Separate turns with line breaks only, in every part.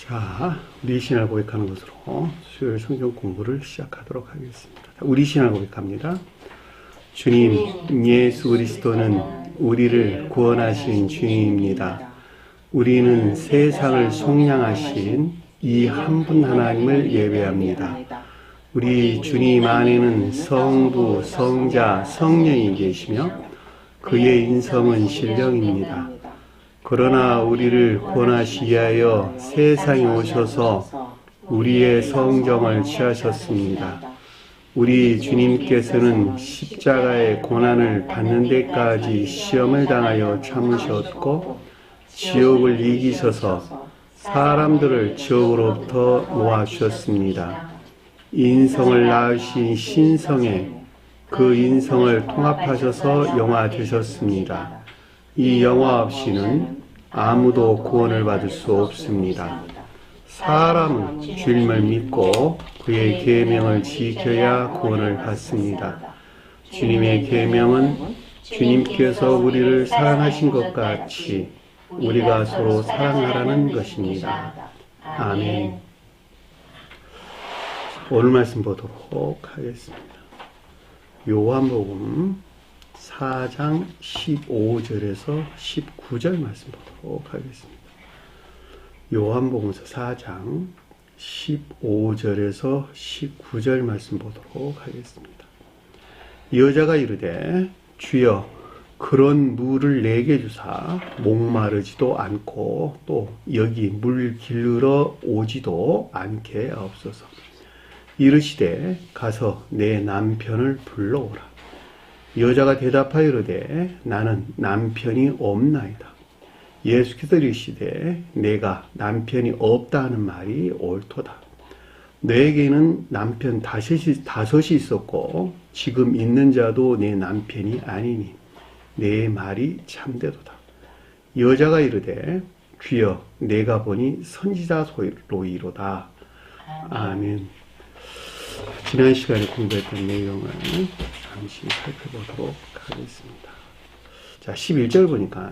자, 우리 신앙을 고백하는 것으로 수요일 성경 공부를 시작하도록 하겠습니다. 우리 신앙을 고백합니다. 주님, 예수 그리스도는 우리를 구원하신 주님입니다. 우리는 세상을 속량하신 이 한 분 하나님을 예배합니다. 우리 주님 안에는 성부, 성자, 성령이 계시며 그의 인성은 신령입니다. 그러나 우리를 구원하시기 위하여 세상에 오셔서 우리의 성정을 취하셨습니다. 우리 주님께서는 십자가의 고난을 받는 데까지 시험을 당하여 참으셨고 지옥을 이기셔서 사람들을 지옥으로부터 모아주셨습니다. 인성을 낳으신 신성에 그 인성을 통합하셔서 영화 되셨습니다. 이 영화 없이는 아무도 구원을 받을 수 없습니다. 사람은 주님을 믿고 그의 계명을 지켜야 구원을 받습니다. 주님의 계명은 주님께서 우리를 사랑하신 것 같이 우리가 서로 사랑하라는 것입니다. 아멘. 오늘 말씀 보도록 하겠습니다. 요한복음 4장 15절에서 19절 말씀 보도록 하겠습니다. 요한복음서 4장 15절에서 19절 말씀 보도록 하겠습니다. 여자가 이르되 주여 그런 물을 내게 주사 목마르지도 않고 또 여기 물 길러 오지도 않게 하옵소서. 이르시되 가서 내 남편을 불러오라. 여자가 대답하여 이르되 나는 남편이 없나이다. 예수께서 이르시되 내가 남편이 없다 하는 말이 옳도다. 너에게는 남편 다섯이 있었고 지금 있는 자도 내 남편이 아니니 내 말이 참되도다. 여자가 이르되 주여 내가 보니 선지자로이로다. 아멘. 지난 시간에 공부했던 내용을 잠시 살펴보도록 하겠습니다. 자, 11절 보니까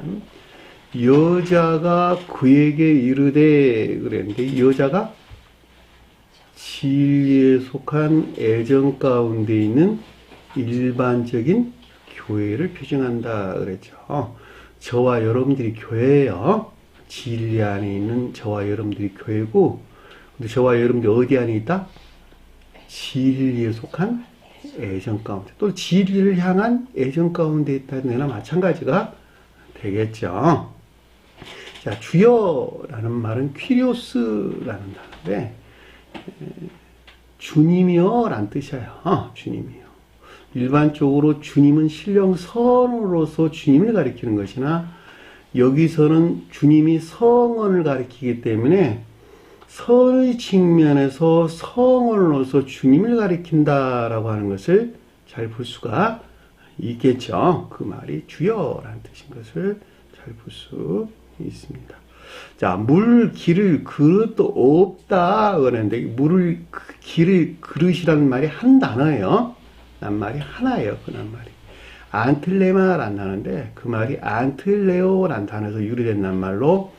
여자가 그에게 이르되 그랬는데 여자가 진리에 속한 애정 가운데 있는 일반적인 교회를 표징한다 그랬죠. 저와 여러분들이 교회예요. 진리 안에 있는 저와 여러분들이 교회고, 근데 저와 여러분들이 어디 안에 있다? 진리에 속한 애정 가운데, 또 진리를 향한 애정 가운데 있다는 데나 마찬가지가 되겠죠. 자, 주여라는 말은 퀴리오스라는 단어인데 주님이여 라는 뜻이에요. 주님이요. 일반적으로 주님은 신령선으로서 주님을 가리키는 것이나 여기서는 주님이 성언을 가리키기 때문에 선의 측면에서 성언으로서 주님을 가리킨다라고 하는 것을 잘 볼 수가 있겠죠. 그 말이 주여라는 뜻인 것을 잘 볼 수 있습니다. 자, 물 기를 그릇도 없다 그랬는데 물을 기를 그릇이라는 말이 한 단어예요. 낱말이 하나예요. 그 낱말이 안틀레마라는 단어인데 그 말이 안틀레오라는 단어에서 유래된 낱말로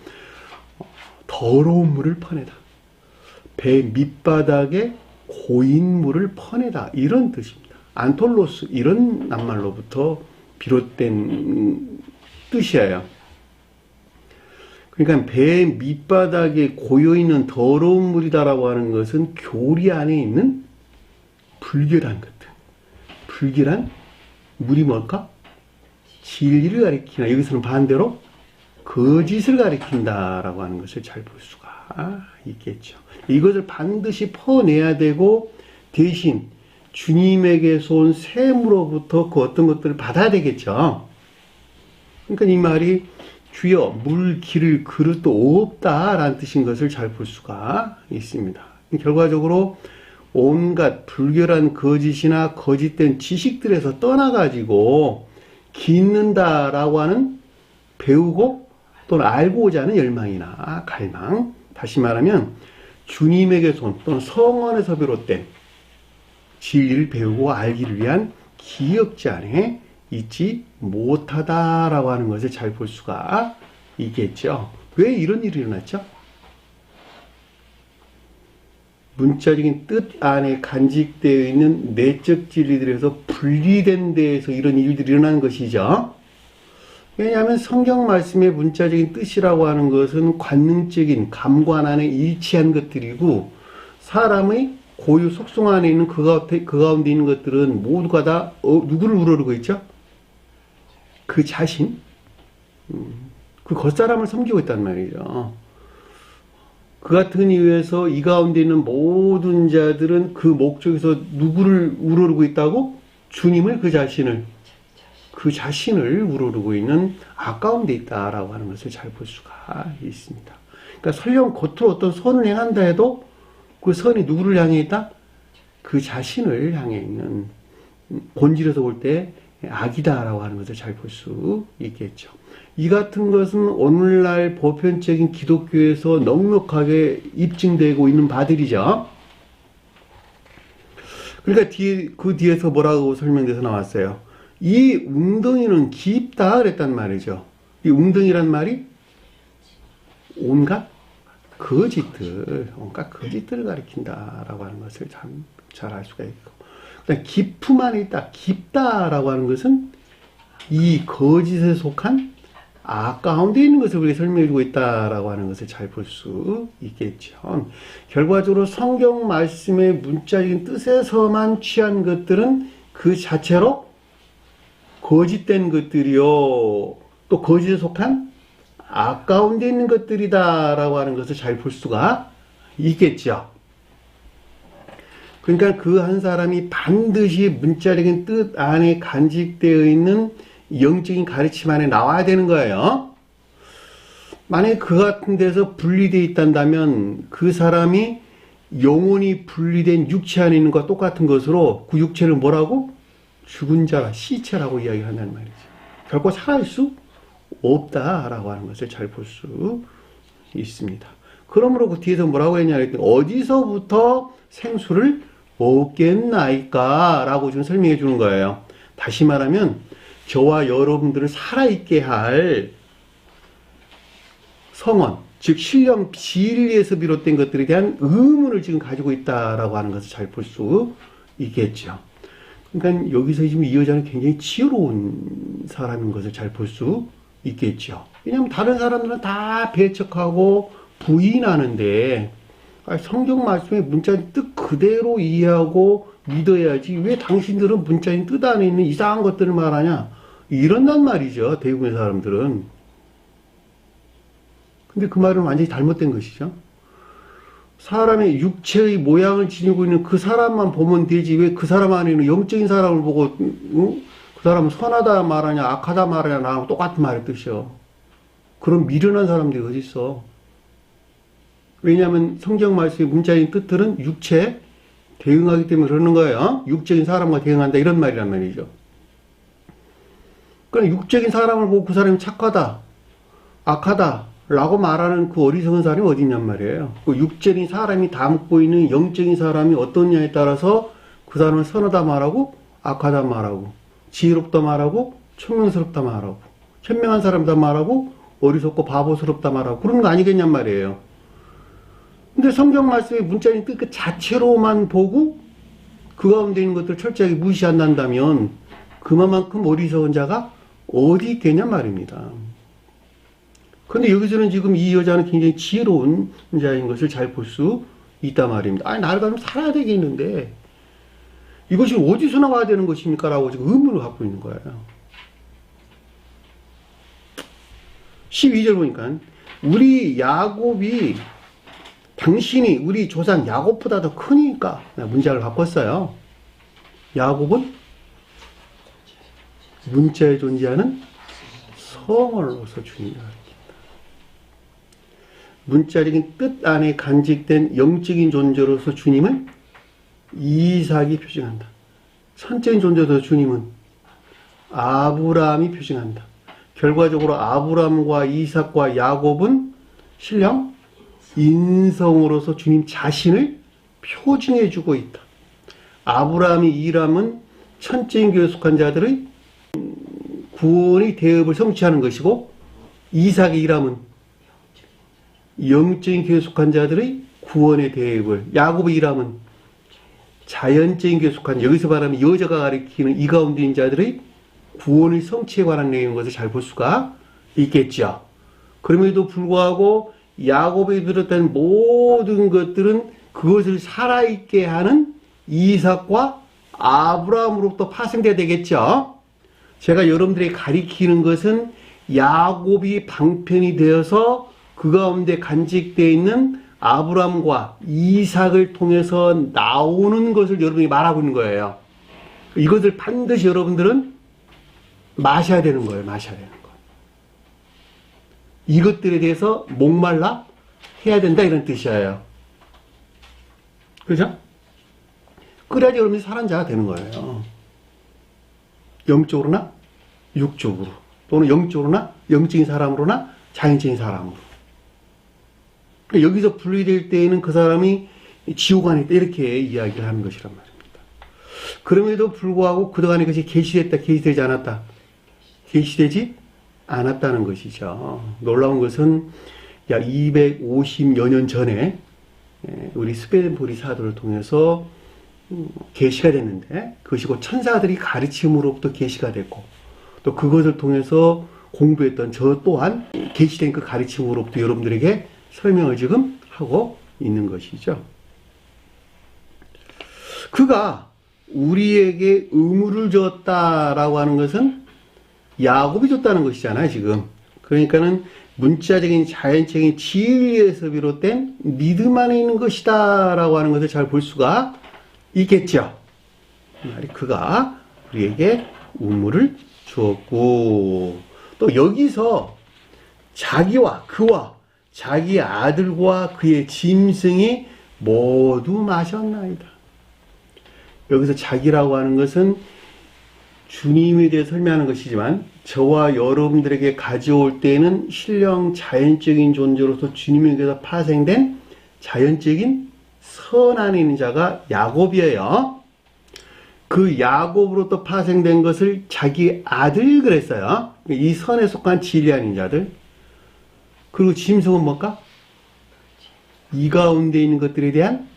더러운 물을 퍼내다, 배 밑바닥에 고인 물을 퍼내다, 이런 뜻입니다. 안톨로스, 이런 낱말로부터 비롯된 뜻이에요. 그러니까 배 밑바닥에 고여있는 더러운 물이다라고 하는 것은 교리 안에 있는 불결한 것들. 불결한 물이 뭘까? 진리를 가리키나 여기서는 반대로 거짓을 가리킨다라고 하는 것을 잘 볼 수가 있겠죠. 이것을 반드시 퍼내야 되고 대신 주님에게서 온 샘으로부터 그 어떤 것들을 받아야 되겠죠. 그러니까 이 말이 주여 물 기를 그릇도 없다라는 뜻인 것을 잘 볼 수가 있습니다. 결과적으로 온갖 불결한 거짓이나 거짓된 지식들에서 떠나가지고 깃는다라고 하는 배우고 또는 알고자 하는 열망이나 갈망, 다시 말하면 주님에게서 온 또는 성언에서 비롯된 진리를 배우고 알기를 위한 기억지 안에 있지 못하다라고 하는 것을 잘 볼 수가 있겠죠. 왜 이런 일이 일어났죠? 문자적인 뜻 안에 간직되어 있는 내적 진리들에서 분리된 데에서 이런 일들이 일어나는 것이죠. 왜냐하면 성경 말씀의 문자적인 뜻이라고 하는 것은 관능적인 감관 안에 일치한 것들이고, 사람의 고유 속성 안에 있는 그 가운데 있는 것들은 모두가 다 누구를 우러르고 있죠? 그 자신, 그 겉사람을 섬기고 있단 말이죠. 그 같은 이유에서 이 가운데 있는 모든 자들은 그 목적에서 누구를 우러르고 있다고? 주님을, 그 자신을 우러르고 있는 가운데 있다라고 하는 것을 잘 볼 수가 있습니다. 그러니까 설령 겉으로 어떤 선을 행한다 해도 그 선이 누구를 향해 있다? 그 자신을 향해 있는, 본질에서 볼 때 악이다라고 하는 것을 잘 볼 수 있겠죠. 이 같은 것은 오늘날 보편적인 기독교에서 넉넉하게 입증되고 있는 바들이죠. 그러니까 그 뒤에서 뭐라고 설명돼서 나왔어요? 이 웅덩이는 깊다 그랬단 말이죠. 이 웅덩이란 말이 온갖 거짓들을 가리킨다라고 하는 것을 잘 알 수가 있고, 그다음 깊음 안에 있다, 깊다라고 하는 것은 이 거짓에 속한 가운데 있는 것을 우리가 설명해주고 있다라고 하는 것을 잘 볼 수 있겠죠. 결과적으로 성경 말씀의 문자적인 뜻에서만 취한 것들은 그 자체로 거짓된 것들이요, 또 거짓에 속한 가운데 있는 것들이다라고 하는 것을 잘 볼 수가 있겠죠. 그러니까 그 한 사람이 반드시 문자적인 뜻 안에 간직되어 있는 영적인 가르침 안에 나와야 되는 거예요. 만약에 그 같은 데서 분리되어 있단다면 그 사람이 영혼이 분리된 육체 안에 있는 것과 똑같은 것으로 그 육체를 뭐라고? 죽은 자라, 시체라고 이야기한다는 말이죠. 결코 살아있을 수 없다라고 하는 것을 잘 볼 수 있습니다. 그러므로 그 뒤에서 뭐라고 했냐 했더니 어디서부터 생수를 얻겠나이까 라고 지금 설명해 주는 거예요. 다시 말하면 저와 여러분들을 살아있게 할 성원, 즉 신령 진리에서 비롯된 것들에 대한 의문을 지금 가지고 있다라고 하는 것을 잘 볼 수 있겠죠. 그러니까 여기서 지금 이 여자는 굉장히 지혜로운 사람인 것을 잘 볼 수 있겠죠. 왜냐하면 다른 사람들은 다 배척하고 부인하는데 성경 말씀의 문자인 뜻 그대로 이해하고 믿어야지 왜 당신들은 문자인 뜻 안에 있는 이상한 것들을 말하냐, 이런단 말이죠. 대부분의 사람들은. 근데 그 말은 완전히 잘못된 것이죠. 사람의 육체의 모양을 지니고 있는 그 사람만 보면 되지 왜 그 사람 안에 있는 영적인 사람을 보고 그 사람은 선하다 말하냐 악하다 말하냐 나랑 똑같은 말의 뜻이요. 그런 미련한 사람들이 어디 있어. 왜냐하면 성경 말씀의 문자인 뜻들은 육체에 대응하기 때문에 그러는 거예요. 육적인 사람과 대응한다 이런 말이란 말이죠. 그러니까 육적인 사람을 보고 그 사람이 착하다 악하다 라고 말하는 그 어리석은 사람이 어디 있냔 말이에요. 그 육적인 사람이 담고 있는 영적인 사람이 어떠냐에 따라서 그 사람을 선하다 말하고 악하다 말하고 지혜롭다 말하고 총명스럽다 말하고 현명한 사람이다 말하고 어리석고 바보스럽다 말하고 그런 거 아니겠냔 말이에요. 근데 성경 말씀의 문자인 뜻 그 자체로만 보고 그 가운데 있는 것들을 철저하게 무시한다면 그만큼 어리석은 자가 어디 있겠냔 말입니다. 그런데 여기서는 지금 이 여자는 굉장히 지혜로운 자인 것을 잘 볼 수 있단 말입니다. 아니 나를 가면 살아야 되겠는데 이것이 어디서 나와야 되는 것입니까? 라고 지금 의문을 갖고 있는 거예요. 12절 보니까 우리 야곱이 당신이 우리 조상 야곱보다 더 크니까 문자를 바꿨어요. 야곱은 문자에 존재하는 성월로서 주님을 가리킨다. 문자적인 뜻 안에 간직된 영적인 존재로서 주님을 이삭이 표징한다. 선적인 존재로서 주님은 아브라함이 표징한다. 결과적으로 아브라함과 이삭과 야곱은 신령 인성으로서 주님 자신을 표징해주고 있다. 아브라함이 일함은 천적인 교회에 속한 자들의 구원의 대업을 성취하는 것이고 이삭의 일함은 영적인 교회에 속한 자들의 구원의 대입을 야곱의 일함은 자연적인 게 속한 여기서 말하면 여자가 가리키는 이 가운데 있는 자들의 구원의 성취에 관한 내용인 것을 잘 볼 수가 있겠죠. 그럼에도 불구하고 야곱이 비롯한 모든 것들은 그것을 살아있게 하는 이삭과 아브라함으로부터 파생돼야 되겠죠. 제가 여러분들에게 가리키는 것은 야곱이 방편이 되어서 그 가운데 간직되어 있는 아브라함과 이삭을 통해서 나오는 것을 여러분이 말하고 있는 거예요. 이것을 반드시 여러분들은 마셔야 되는 거예요. 마셔야 되는 거예요. 이것들에 대해서 목말라 해야 된다 이런 뜻이에요. 그죠? 그래야지 여러분이 사는 자가 되는 거예요. 영적으로나 육적으로 또는 영적으로나 영적인 사람으로나 자연적인 사람으로. 그러니까 여기서 분리될 때에는 그 사람이 지옥 안에 있다 이렇게 이야기를 하는 것이란 말입니다. 그럼에도 불구하고 그동안에 그것이 계시됐다 계시되지 않았다 계시되지 않았다는 것이죠. 놀라운 것은 약 250여 년 전에 우리 스웨덴보리 사도를 통해서 계시가 됐는데 그것이 곧 천사들이 가르침으로부터 계시가 됐고 또 그것을 통해서 공부했던 저 또한 계시된 그 가르침으로부터 여러분들에게 설명을 지금 하고 있는 것이죠. 그가 우리에게 의무를 줬다라고 하는 것은 야곱이 줬다는 것이잖아요, 지금. 그러니까는 문자적인 자연적인 진리에서 비롯된 믿음 안에 있는 것이다라고 하는 것을 잘 볼 수가 있겠죠. 그가 우리에게 의무를 주었고 또 여기서 자기와 그와 자기 아들과 그의 짐승이 모두 마셨나이다. 여기서 자기라고 하는 것은 주님에 대해 설명하는 것이지만 저와 여러분들에게 가져올 때에는 신령 자연적인 존재로서 주님에게서 파생된 자연적인 선 안에 있는 자가 야곱이에요. 그 야곱으로부터 파생된 것을 자기 아들 그랬어요. 이 선에 속한 진리 아닌 자들. 그리고 짐승은 뭘까? 이 가운데 있는 것들에 대한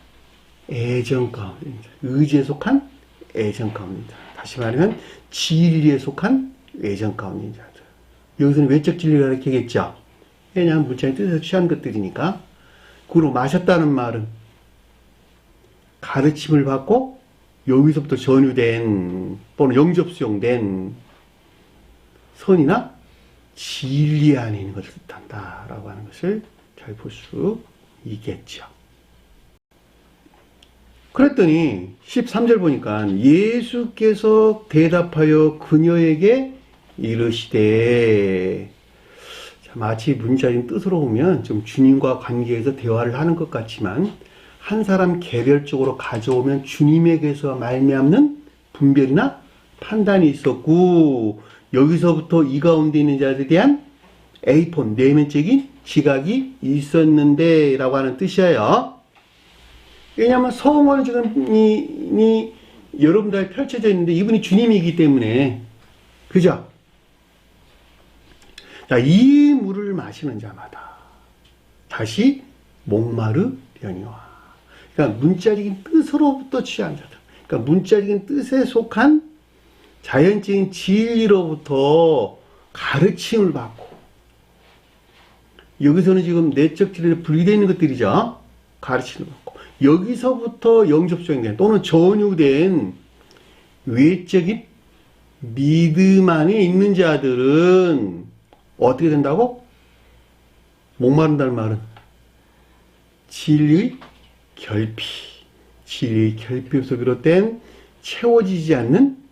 애정 가운데 있는 자. 의지에 속한 애정 가운데 있는 자. 다시 말하면 진리에 속한 애정 가운데 있는 자들. 여기서는 외적 진리를 가리키겠죠. 왜냐하면 문자의 뜻에서 취한 것들이니까. 그리고 마셨다는 말은 가르침을 받고 여기서부터 전유된 또는 영접 수용된 선이나 진리 안에 있는 것을 뜻한다라고 하는 것을 잘 볼 수 있겠죠. 그랬더니 13절 보니까 예수께서 대답하여 그녀에게 이르시되, 마치 문자적인 뜻으로 보면 좀 주님과 관계에서 대화를 하는 것 같지만 한 사람 개별적으로 가져오면 주님에게서 말미암는 분별이나 판단이 있었고 여기서부터 이 가운데 있는 자들에 대한 에이폰, 내면적인 지각이 있었는데 라고 하는 뜻이에요. 왜냐하면 성원은 지금 이 여러분들 펼쳐져 있는데 이분이 주님이기 때문에, 그죠? 자, 이 물을 마시는 자마다 다시 목마르려니와. 그러니까 문자적인 뜻으로부터 취한 자들. 그러니까 문자적인 뜻에 속한 자연적인 진리로부터 가르침을 받고, 여기서는 지금 내적 진리에 분리되어 있는 것들이죠. 가르침을 받고, 여기서부터 영접수행된 또는 전유된 외적인 믿음 안에 있는 자들은 어떻게 된다고? 목마른다는 말은 진리의 결핍, 진리의 결핍에서 비롯된 채워지지 않는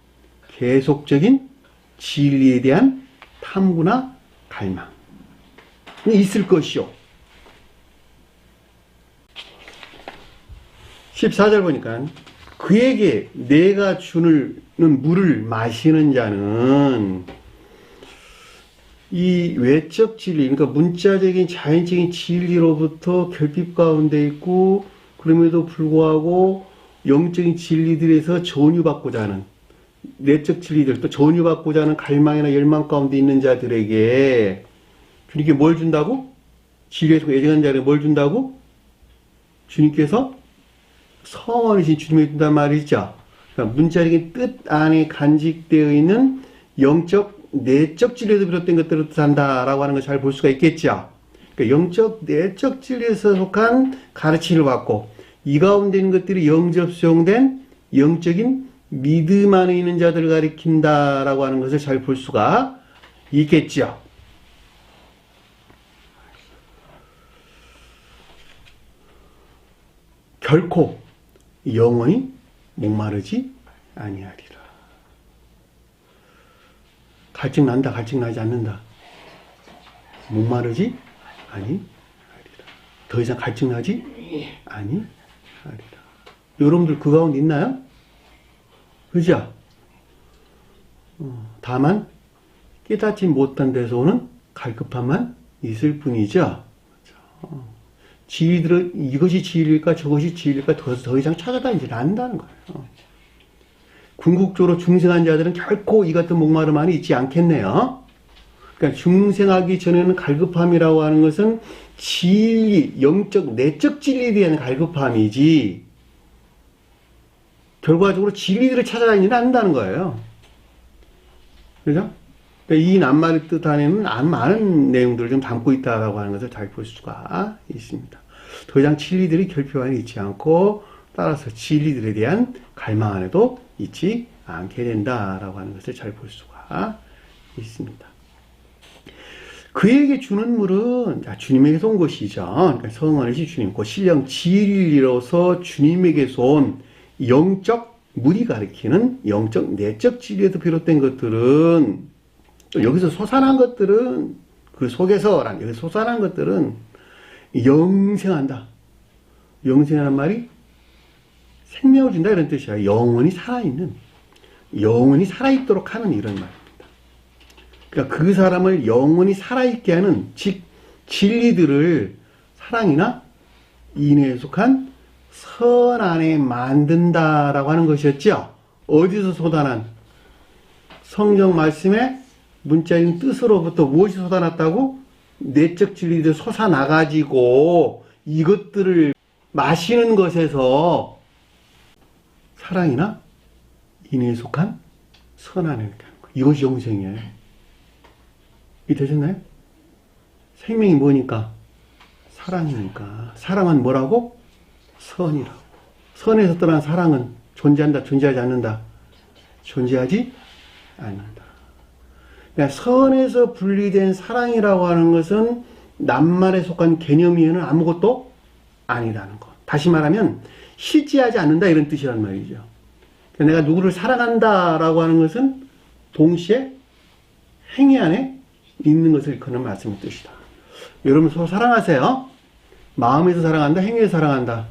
계속적인 진리에 대한 탐구나 갈망이 있을 것이요. 14절 보니까 그에게 내가 주는 물을 마시는 자는 이 외적 진리, 그러니까 문자적인 자연적인 진리로부터 결핍 가운데 있고 그럼에도 불구하고 영적인 진리들에서 전유받고자 하는 내적 진리들, 또 전유받고자 하는 갈망이나 열망 가운데 있는 자들에게 주님께 뭘 준다고? 진리에서 애정한 자에게 뭘 준다고? 주님께서 성원이신 주님이 된단 말이죠. 그러니까 문자적인 뜻 안에 간직되어 있는 영적, 내적 진리에서 비롯된 것들을 뜻한다라고 하는 걸 잘 볼 수가 있겠죠. 그러니까 영적, 내적 진리에서 속한 가르침을 받고 이 가운데 있는 것들이 영접 수용된 영적인 믿음 안에 있는 자들을 가리킨다라고 하는 것을 잘 볼 수가 있겠죠. 결코 영원히 목마르지 아니하리라. 갈증 난다, 갈증 나지 않는다. 목마르지 아니하리라. 더 이상 갈증 나지 아니하리라. 여러분들 그 가운데 있나요? 그죠? 다만 깨닫지 못한 데서 오는 갈급함만 있을 뿐이죠. 진리들은 이것이 진리일까 저것이 진리일까 더 이상 찾아다니지 않는다는 거예요. 궁극적으로 중생한 자들은 결코 이 같은 목마름만이 있지 않겠네요. 그러니까 중생하기 전에는 갈급함이라고 하는 것은 진리, 영적, 내적 진리에 대한 갈급함이지 결과적으로 진리들을 찾아다니지는 않는다는 거예요. 그죠? 그러니까 이 낱말의 뜻 안에는 많은 내용들을 좀 담고 있다라고 하는 것을 잘 볼 수가 있습니다. 더 이상 진리들이 결핍 안에 있지 않고 따라서 진리들에 대한 갈망 안에도 있지 않게 된다라고 하는 것을 잘 볼 수가 있습니다. 그에게 주는 물은 주님에게서 온 것이죠. 그러니까 성원이신 주님, 그 신령 진리로서 주님에게서 온 영적 물이 가리키는 영적 내적 진리에서 비롯된 것들은 또 여기서 솟아난 것들은 그 속에서란 여기 솟아난 것들은 영생한다. 영생하는 말이 생명을 준다 이런 뜻이야. 영원히 살아있는, 영원히 살아있도록 하는 이런 말입니다. 그러니까 그 사람을 영원히 살아있게 하는 즉 진리들을 사랑이나 인애에 속한 선 안에 만든다라고 하는 것이었죠. 어디서 솟아난 성경 말씀의 문자인 뜻으로부터 무엇이 솟아났다고? 내적 진리들 솟아나가지고 이것들을 마시는 것에서 사랑이나 인애에 속한 선 안에 이렇게 하는 거예요. 이것이 영생이에요. 이해 되셨나요? 생명이 뭐니까? 사랑이니까. 사랑은 뭐라고? 선이라고. 선에서 떠난 사랑은 존재한다, 존재하지 않는다? 존재하지 않는다. 그러니까 선에서 분리된 사랑이라고 하는 것은 낱말에 속한 개념이에는 아무것도 아니라는 것. 다시 말하면 실제하지 않는다 이런 뜻이란 말이죠. 그러니까 내가 누구를 사랑한다라고 하는 것은 동시에 행위 안에 있는 것을 일컫는 말씀의 뜻이다. 여러분 서로 사랑하세요. 마음에서 사랑한다, 행위에서 사랑한다.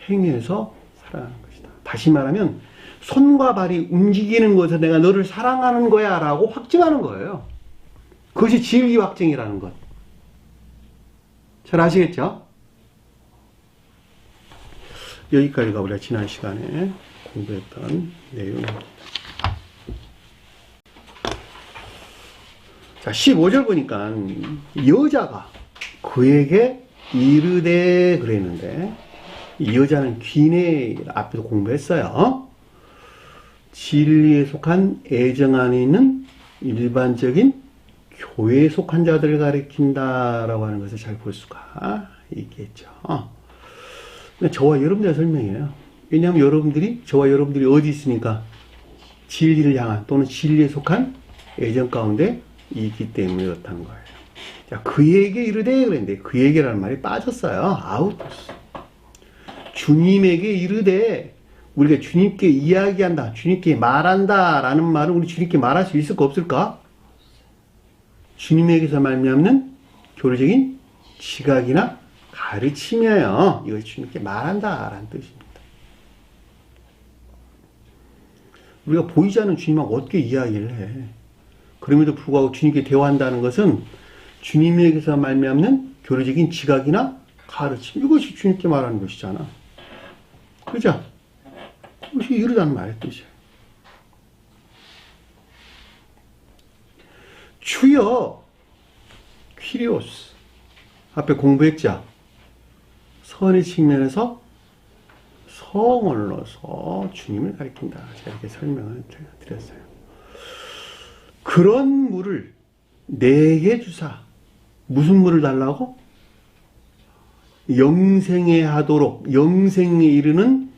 행위에서 사랑하는 것이다. 다시 말하면 손과 발이 움직이는 것에서 내가 너를 사랑하는 거야 라고 확증하는 거예요. 그것이 진리 확증이라는 것. 잘 아시겠죠? 여기까지가 우리가 지난 시간에 공부했던 내용입니다. 자, 15절 보니까 여자가 그에게 이르되 그랬는데 이 여자는 귀내 앞에서 공부했어요. 진리에 속한 애정 안에 있는 일반적인 교회에 속한 자들을 가리킨다라고 하는 것을 잘 볼 수가 있겠죠. 저와 여러분들의 설명이에요. 왜냐하면 저와 여러분들이 어디 있으니까 진리를 향한 또는 진리에 속한 애정 가운데 있기 때문에 그렇다는 거예요. 자, 그에게 이르되 그랬는데 그에게라는 말이 빠졌어요. 아웃. 주님에게 이르되 우리가 주님께 이야기한다, 주님께 말한다 라는 말은 우리 주님께 말할 수 있을까 없을까? 주님에게서 말미암는 교리적인 지각이나 가르침이에요. 이것이 주님께 말한다 라는 뜻입니다. 우리가 보이지 않는 주님하고 어떻게 이야기를 해? 그럼에도 불구하고 주님께 대화한다는 것은 주님에게서 말미암는 교리적인 지각이나 가르침, 이것이 주님께 말하는 것이잖아. 그죠? 이것이 이르다는 말의 뜻이에요. 주여, 퀴리오스. 앞에 공부했죠? 선의 측면에서 성을 넣어서 주님을 가리킨다. 제가 이렇게 설명을 드렸어요. 그런 물을 내게 주사. 무슨 물을 달라고? 영생에 하도록, 영생에 이르는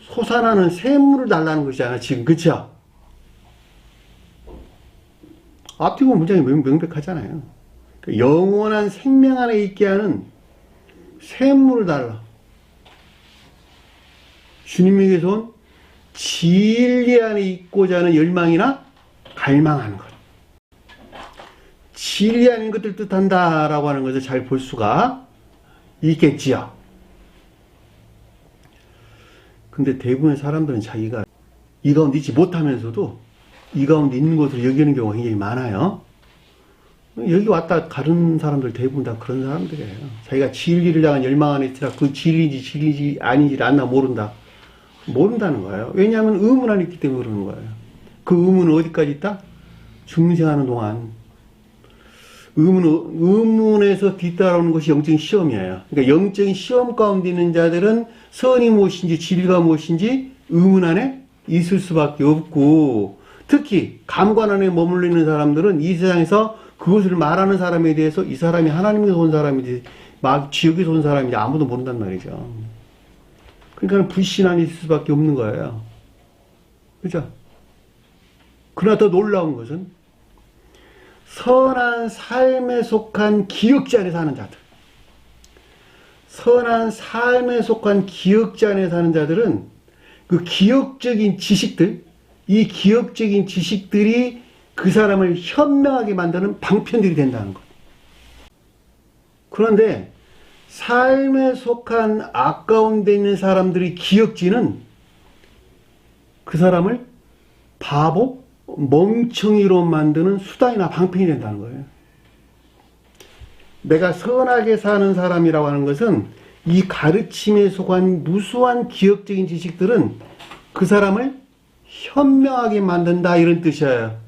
솟아나는 샘물을 달라는 것이잖아, 지금. 그쵸? 앞뒤 보면 문장이 명백하잖아요. 영원한 생명 안에 있게 하는 샘물을 달라. 주님에게서 온 진리 안에 있고자 하는 열망이나 갈망하는 것. 진리 아닌 것들 뜻한다라고 하는 것을 잘 볼 수가 있겠지요. 근데 대부분의 사람들은 자기가 이 가운데 있지 못하면서도 이 가운데 있는 것으로 여기는 경우가 굉장히 많아요. 여기 왔다 가는 사람들 대부분 다 그런 사람들이에요. 자기가 진리를 향한 열망 안에 있으라 그 진리인지 아닌지를 안나 모른다는 거예요. 왜냐하면 의문 안에 있기 때문에 그러는 거예요. 그 의문은 어디까지 있다? 중생하는 동안. 의문에서 뒤따라오는 것이 영적인 시험이에요. 그러니까 영적인 시험 가운데 있는 자들은 선이 무엇인지 진리가 무엇인지 의문 안에 있을 수밖에 없고, 특히 감관 안에 머물러 있는 사람들은 이 세상에서 그것을 말하는 사람에 대해서 이 사람이 하나님에서 온 사람인지 막 지옥에서 온 사람인지 아무도 모른단 말이죠. 그러니까 불신 안에 있을 수밖에 없는 거예요. 그죠? 그러나 더 놀라운 것은 선한 삶에 속한 기억자 안에 사는 자들. 선한 삶에 속한 기억자 안에 사는 자들은 그 기억적인 지식들, 이 기억적인 지식들이 그 사람을 현명하게 만드는 방편들이 된다는 것. 그런데 삶에 속한 아까운데 있는 사람들의 기억지는 그 사람을 바보, 멍청이로 만드는 수단이나 방편이 된다는 거예요. 내가 선하게 사는 사람이라고 하는 것은 이 가르침에 속한 무수한 기억적인 지식들은 그 사람을 현명하게 만든다, 이런 뜻이에요.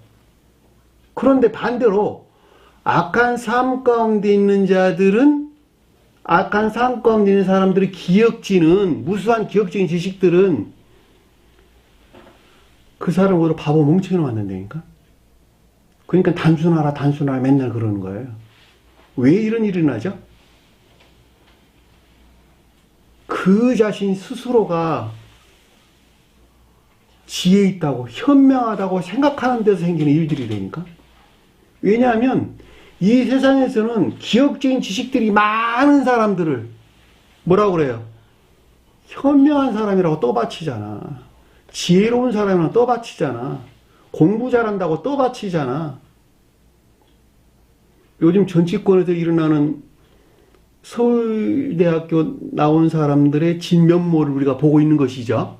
그런데 반대로 악한 삶 가운데 있는 자들은, 악한 삶 가운데 있는 사람들의 기억지는, 무수한 기억적인 지식들은 그 사람을 오히려 바보 멍청이로 만든다니까. 그러니까 단순하라 맨날 그러는 거예요. 왜 이런 일이 나죠? 그 자신 스스로가 지혜 있다고, 현명하다고 생각하는 데서 생기는 일들이 되니까. 왜냐하면 이 세상에서는 기억적인 지식들이 많은 사람들을 뭐라고 그래요? 현명한 사람이라고 떠받치잖아. 지혜로운 사람이라고 떠받치잖아. 공부 잘한다고 떠받치잖아. 요즘 정치권에서 일어나는 서울대학교 나온 사람들의 진면모를 우리가 보고 있는 것이죠.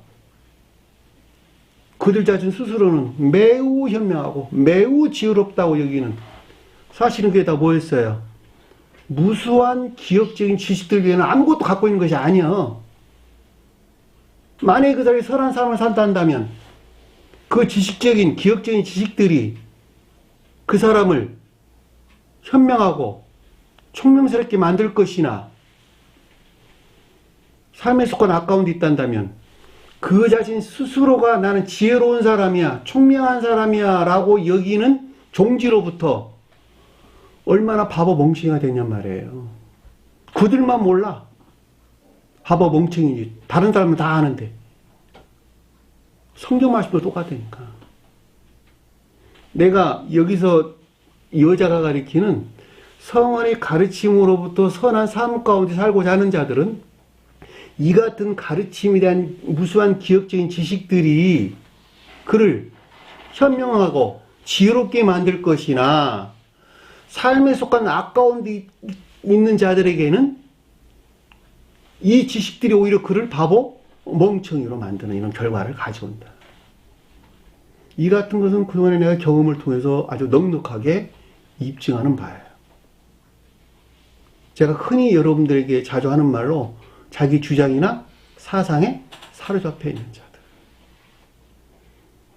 그들 자신 스스로는 매우 현명하고 매우 지혜롭다고 여기는, 사실은 그게 다 뭐였어요? 무수한 기억적인 지식들 외에는 아무것도 갖고 있는 것이 아니야. 만약에 그 사람이 선한 삶을 산다면 그 지식적인, 기억적인 지식들이 그 사람을 현명하고 총명스럽게 만들 것이나 삶의 속한 아까운 데 있단다면 그 자신 스스로가 나는 지혜로운 사람이야, 총명한 사람이야 라고 여기는 종지로부터 얼마나 바보 멍청이가 됐냔 말이에요. 그들만 몰라. 바보 멍청이지. 다른 사람은 다 아는데. 성경 말씀도 똑같으니까. 내가 여기서 여자가 가리키는 성언의 가르침으로부터 선한 삶 가운데 살고자 하는 자들은 이 같은 가르침에 대한 무수한 기억적인 지식들이 그를 현명하고 지혜롭게 만들 것이나, 삶에 속한 아까운 데 있는 자들에게는 이 지식들이 오히려 그를 바보, 멍청이로 만드는 이런 결과를 가져온다. 이 같은 것은 그동안에 내가 경험을 통해서 아주 넉넉하게 입증하는 바예요. 제가 흔히 여러분들에게 자주 하는 말로 자기 주장이나 사상에 사로잡혀 있는 자들.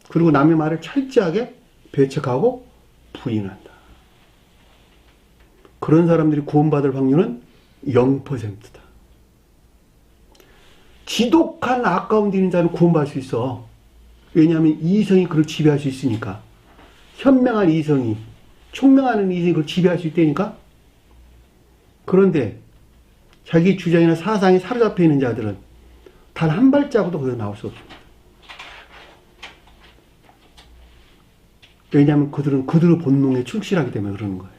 그리고 남의 말을 철저하게 배척하고 부인한다. 그런 사람들이 구원받을 확률은 0%다. 지독한 악 가운데 있는 자는 구원받을 수 있어. 왜냐하면 이성이 그걸 지배할 수 있으니까. 현명한 이성이, 총명한 이성이 그걸 지배할 수 있다니까. 그런데 자기 주장이나 사상에 사로잡혀 있는 자들은 단 한 발자국도 거기서 나올 수 없습니다. 왜냐하면 그들은 그들의 본능에 충실하기 때문에 그러는 거예요.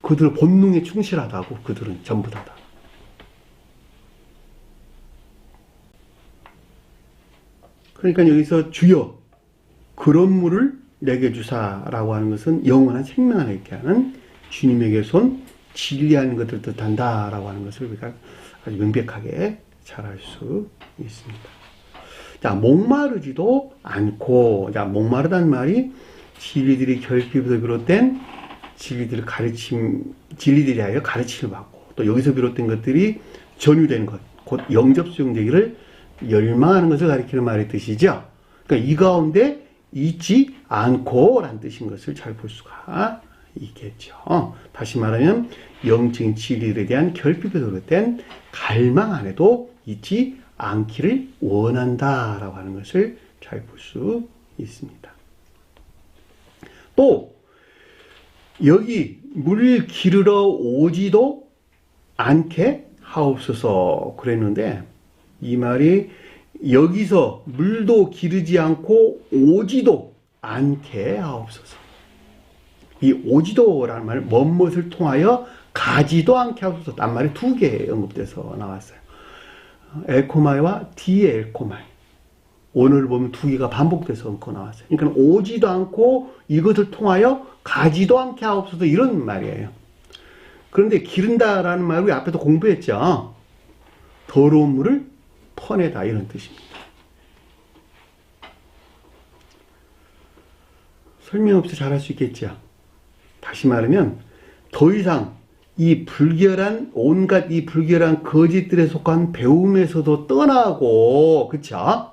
그들의 본능에 충실하다고. 그들은 전부 다. 그러니까 여기서 주여 그런 물을 내게 주사라고 하는 것은 영원한 생명을 얻게 하는 주님에게 손 진리하는 것을 뜻한다라고 하는 것을 우리가 아주 명백하게 잘 알 수 있습니다. 자, 목마르지도 않고, 자, 목마르다는 말이 진리들이 결핍에서 비롯된 진리들이 하여 가르침을 받고, 또 여기서 비롯된 것들이 전유된 것, 곧 영접 수용되기를 열망하는 것을 가리키는 말의 뜻이죠. 그러니까 이 가운데 있지 않고 라는 뜻인 것을 잘 볼 수가 있겠죠. 다시 말하면 영적인 진리들에 대한 결핍에서 비롯된 갈망 안에도 있지 않기를 원한다라고 하는 것을 잘 볼 수 있습니다. 또 여기 물 기르러 오지도 않게 하옵소서 그랬는데 이 말이 여기서 물도 기르지 않고 오지도 않게 하옵소서. 이 오지도라는 말은 뭔것을 통하여 가지도 않게 하옵소서. 딴 말이 두 개 언급돼서 나왔어요. 엘코마이와 디엘코마이. 오늘 보면 두 개가 반복돼서 얹고 나왔어요. 그러니까 오지도 않고 이것을 통하여 가지도 않게 하옵소서 이런 말이에요. 그런데 기른다라는 말을 우리 앞에도 공부했죠. 더러운 물을 퍼내다 이런 뜻입니다. 설명 없이 잘할 수 있겠죠. 다시 말하면 더 이상 이 불결한 온갖 이 불결한 거짓들에 속한 배움에서도 떠나고 그쵸?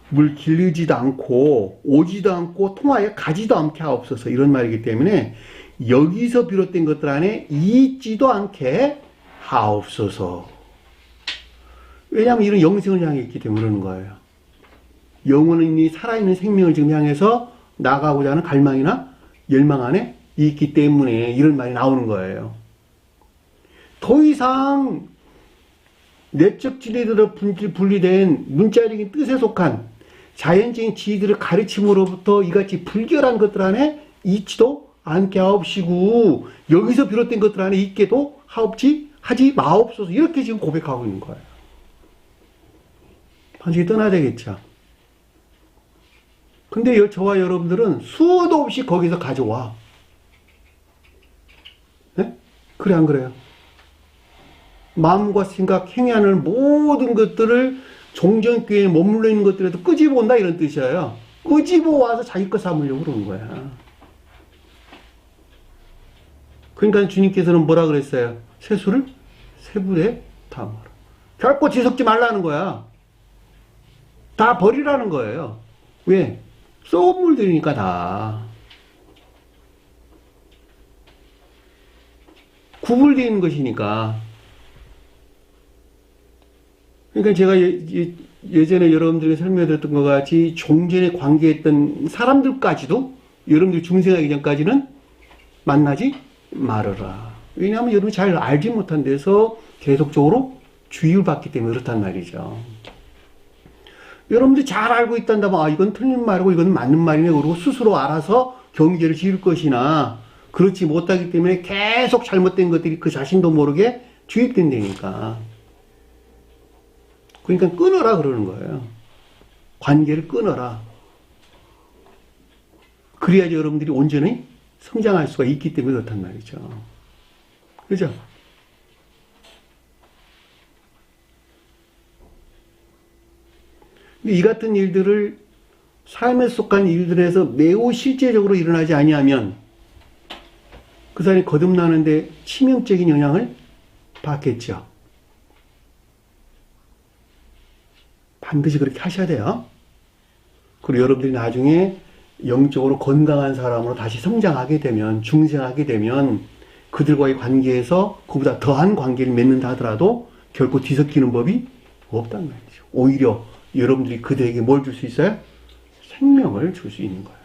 물 길르지도 않고 오지도 않고 통하여 가지도 않게 하옵소서 이런 말이기 때문에 여기서 비롯된 것들 안에 있지도 않게 하옵소서. 왜냐하면 이런 영생을 향해 있기 때문에 그러는 거예요. 영혼은 이미 살아있는 생명을 지금 향해서 나가고자 하는 갈망이나 열망 안에 있기 때문에 이런 말이 나오는 거예요. 더 이상 내적 진리들로 분리된 문자적인 뜻에 속한 자연적인 지혜들의 가르침으로부터 이같이 불결한 것들 안에 있지도 않게 하옵시고 여기서 비롯된 것들 안에 있게도 하지 마옵소서 이렇게 지금 고백하고 있는 거예요. 반드시 떠나야 되겠죠. 근데 저와 여러분들은 수도 없이 거기서 가져와. 네? 그래 안 그래요? 마음과 생각, 행위하는 모든 것들을 종전교회에 머물러 있는 것들에도 끄집어 온다 이런 뜻이에요. 끄집어 와서 자기 거 삼으려고 그러는 거야. 그러니까 주님께서는 뭐라 그랬어요? 세수를 세불에 담아라. 결코 뒤섞지 말라는 거야. 다 버리라는 거예요. 왜? 썩은 물들이니까 다. 구불되어 있는 것이니까. 그러니까 제가 예전에 여러분들에게 설명드렸던 것 같이 종전에 관계했던 사람들까지도 여러분들이 중생하기 전까지는 만나지 말아라. 왜냐하면 여러분이 잘 알지 못한 데서 계속적으로 주의를 받기 때문에 그렇단 말이죠. 여러분들이 잘 알고 있단다면 이건 틀린 말이고 이건 맞는 말이네 그러고 스스로 알아서 경계를 지을 것이나 그렇지 못하기 때문에 계속 잘못된 것들이 그 자신도 모르게 주입된다니까. 그러니까 끊어라 그러는 거예요. 관계를 끊어라. 그래야지 여러분들이 온전히 성장할 수가 있기 때문에 그렇단 말이죠. 그죠? 이 같은 일들을 삶에 속한 일들에서 매우 실제적으로 일어나지 아니하면 그 사람이 거듭나는데 치명적인 영향을 받겠죠. 반드시 그렇게 하셔야 돼요. 그리고 여러분들이 나중에 영적으로 건강한 사람으로 다시 성장하게 되면, 중생하게 되면 그들과의 관계에서 그보다 더한 관계를 맺는다 하더라도 결코 뒤섞이는 법이 없단 말이죠. 오히려 여러분들이 그들에게 뭘 줄 수 있어요? 생명을 줄 수 있는 거예요.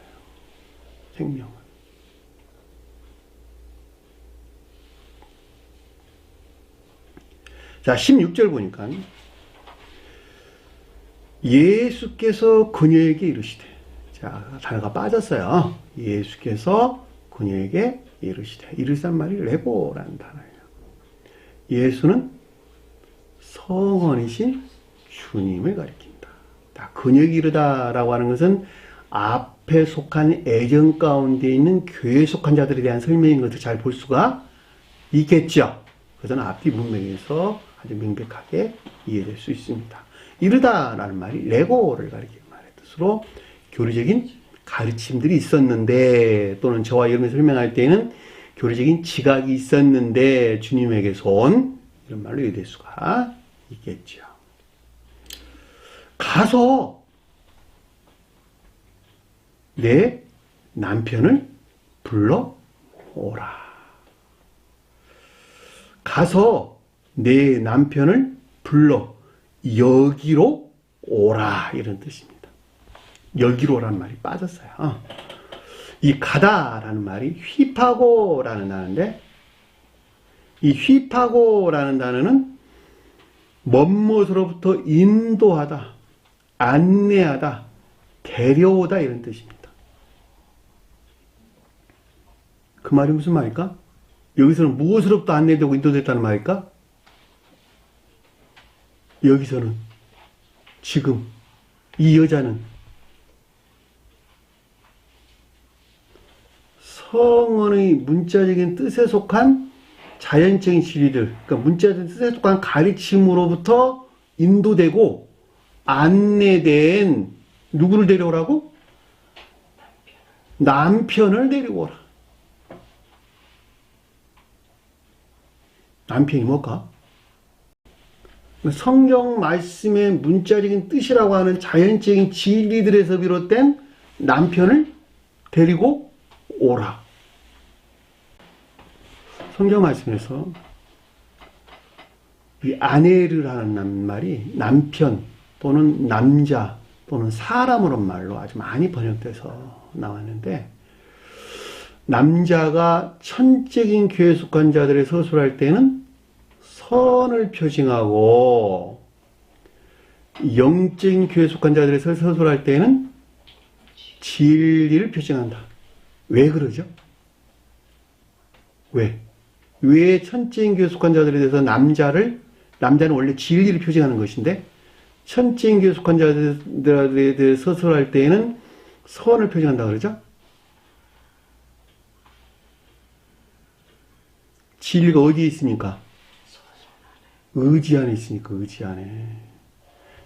생명을. 자, 16절 보니까 예수께서 그녀에게 이르시되, 자, 단어가 빠졌어요. 예수께서 그녀에게 이르시되, 이르시단 말이 레고라는 단어예요. 예수는 성원이신 주님을 가리킨다. 다 그녀에게 이르다라고 하는 것은 앞에 속한 애정 가운데 있는 교회에 속한 자들에 대한 설명인 것을 잘 볼 수가 있겠죠. 그것은 앞뒤 문맥에서 아주 명백하게 이해될 수 있습니다. 이르다라는 말이 레고를 가리키는 말의 뜻으로 교리적인 가르침들이 있었는데, 또는 저와 여러분이 설명할 때는 교리적인 지각이 있었는데 주님에게서 온, 이런 말로 이해될 수가 있겠죠. 가서 내 남편을 불러오라. 가서 내 남편을 불러 여기로 오라, 이런 뜻입니다. 여기로 오라는 말이 빠졌어요. 이 가다라는 말이 휘파고라는 단어인데, 이 휘파고라는 단어는 먼 곳으로부터 인도하다, 안내하다, 데려오다, 이런 뜻입니다. 그 말이 무슨 말일까? 여기서는 무엇으로부터 안내되고 인도됐다는 말일까? 여기서는 지금 이 여자는 성언의 문자적인 뜻에 속한 자연적인 진리들, 그러니까 문자적인 뜻에 속한 가르침으로부터 인도되고 안내된 누구를 데려오라고? 남편을 데려오라. 남편이 뭘까? 성경 말씀의 문자적인 뜻이라고 하는 자연적인 진리들에서 비롯된 남편을 데리고 오라. 성경 말씀에서 이 아내를 하는 말이 남편 또는 남자 또는 사람으로 말로 아주 많이 번역돼서 나왔는데, 남자가 천적인 교회에 속한 자들의 서술할 때는 선을 표징하고, 영적인 교회에 속한 자들의 서술할 때는 진리를 표징한다. 왜 그러죠? 왜 천적인 교회에 속한 자들에 대해서 남자는 원래 진리를 표징하는 것인데, 천적인 교회에 속한 자들에 대해서 서술할 때에는 선을 표징한다 그러죠? 진리가 어디에 있습니까? 의지 안에 있으니까, 의지 안에.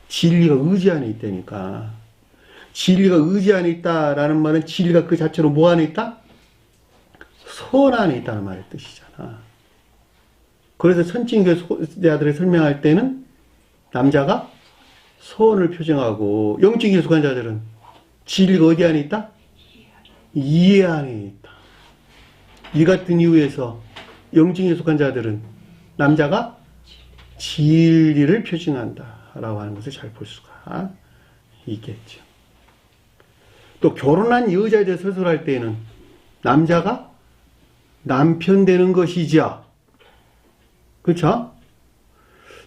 진리가 의지 안에 있다니까. 진리가 의지 안에 있다라는 말은 진리가 그 자체로 뭐 안에 있다? 선 안에 있다는 말의 뜻이잖아. 그래서 천칭교수자들을 설명할 때는 남자가 선을 표정하고, 영적인 속한 자들은 진리가 어디 안에 있다? 이해 안에 있다. 이 같은 이유에서 영적인 속한 자들은 남자가 진리를 표징한다라고 하는 것을 잘 볼 수가 있겠죠. 또 결혼한 여자에 대해서 서술할 때는 남자가 남편 되는 것이죠. 그렇죠?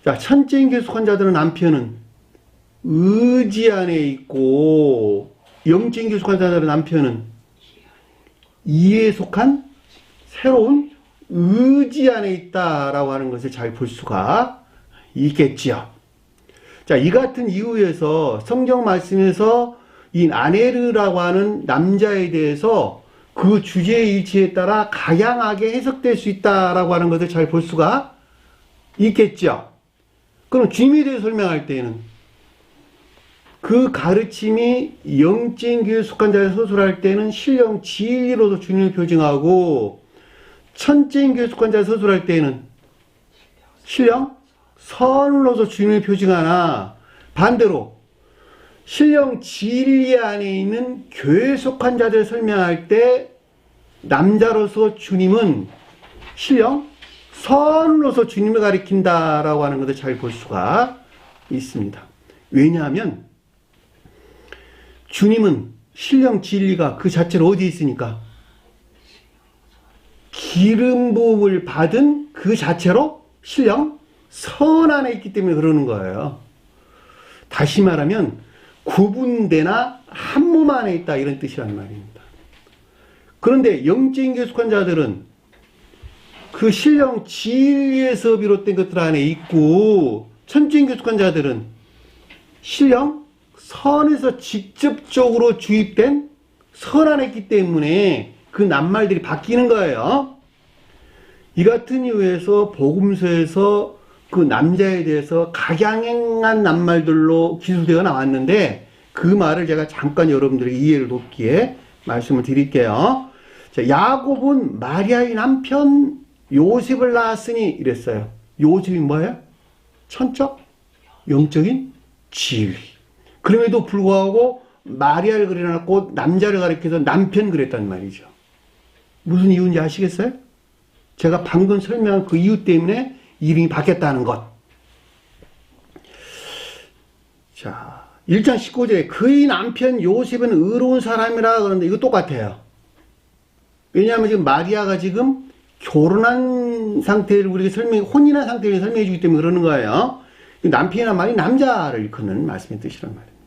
자, 천적인 교회 속한 자들은 남편은 의지 안에 있고, 영적인 교회 속한 자들은 남편은 이에 속한 새로운 의지 안에 있다라고 하는 것을 잘 볼 수가 있겠지요. 자, 이 같은 이유에서 성경 말씀에서 이 아네르라고 하는 남자에 대해서 그 주제의 일치에 따라 다양하게 해석될 수 있다라고 하는 것을 잘 볼 수가 있겠죠. 그럼 주님에 대해서 설명할 때는 그 가르침이 영적인 교회에 속한 자에 서술할 때는 신령 진리로도 주님을 표징하고, 천적인 교회에 속한 자에 서술할 때는 신령 선으로서 주님을 표징하나, 반대로 신령 진리 안에 있는 교회에 속한 자들을 설명할 때 남자로서 주님은 신령 선으로서 주님을 가리킨다라고 하는 것을 잘 볼 수가 있습니다. 왜냐하면 주님은 신령 진리가 그 자체로 어디에 있으니까 기름 부음을 받은 그 자체로 신령 선 안에 있기 때문에 그러는 거예요. 다시 말하면 구분되나 한 몸 안에 있다 이런 뜻이란 말입니다. 그런데 영적인 계속한 자들은 그 신령 진리에서 비롯된 것들 안에 있고 천적인 계속한 자들은 신령 선에서 직접적으로 주입된 선 안에 있기 때문에 그 낱말들이 바뀌는 거예요. 이 같은 이유에서 복음서에서 그 남자에 대해서 각양행한 낱말들로 기술되어 나왔는데 그 말을 제가 잠깐 여러분들에게 이해를 돕기에 말씀을 드릴게요. 자, 야곱은 마리아의 남편 요셉을 낳았으니 이랬어요. 요셉이 뭐예요? 천적, 영적인 지위. 그럼에도 불구하고 마리아를 그려놨고 남자를 가리켜서 남편 그랬단 말이죠. 무슨 이유인지 아시겠어요? 제가 방금 설명한 그 이유 때문에 이름이 바뀌었다는 것. 자, 1장 19절에 그의 남편 요셉은 의로운 사람이라 그러는데 이거 똑같아요. 왜냐하면 지금 마리아가 지금 결혼한 상태를 우리가 혼인한 상태를 설명해 주기 때문에 그러는 거예요. 남편이란 말이 남자를 일컫는 말씀의 뜻이란 말입니다.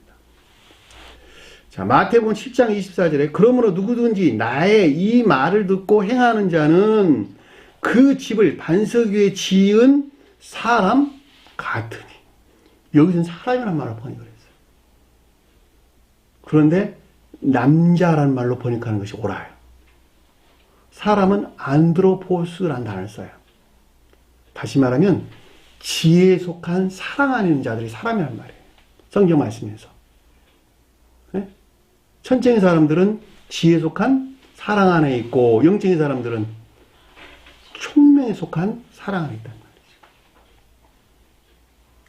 자, 마태복음 7장 24절에 그러므로 누구든지 나의 이 말을 듣고 행하는 자는 그 집을 반석 위에 지은 사람 같으니. 여기서는 사람이란 말로 번역을 했어요. 그런데 남자란 말로 번역하는 것이 옳아요. 사람은 안드로포스라는 단어를 써요. 다시 말하면 지혜에 속한 사랑 안에 있는 자들이 사람이란 말이에요. 성경 말씀에서. 네? 천적인 사람들은 지혜에 속한 사랑 안에 있고 영적인 사람들은 총명에 속한 사랑 안에 있단 말이죠.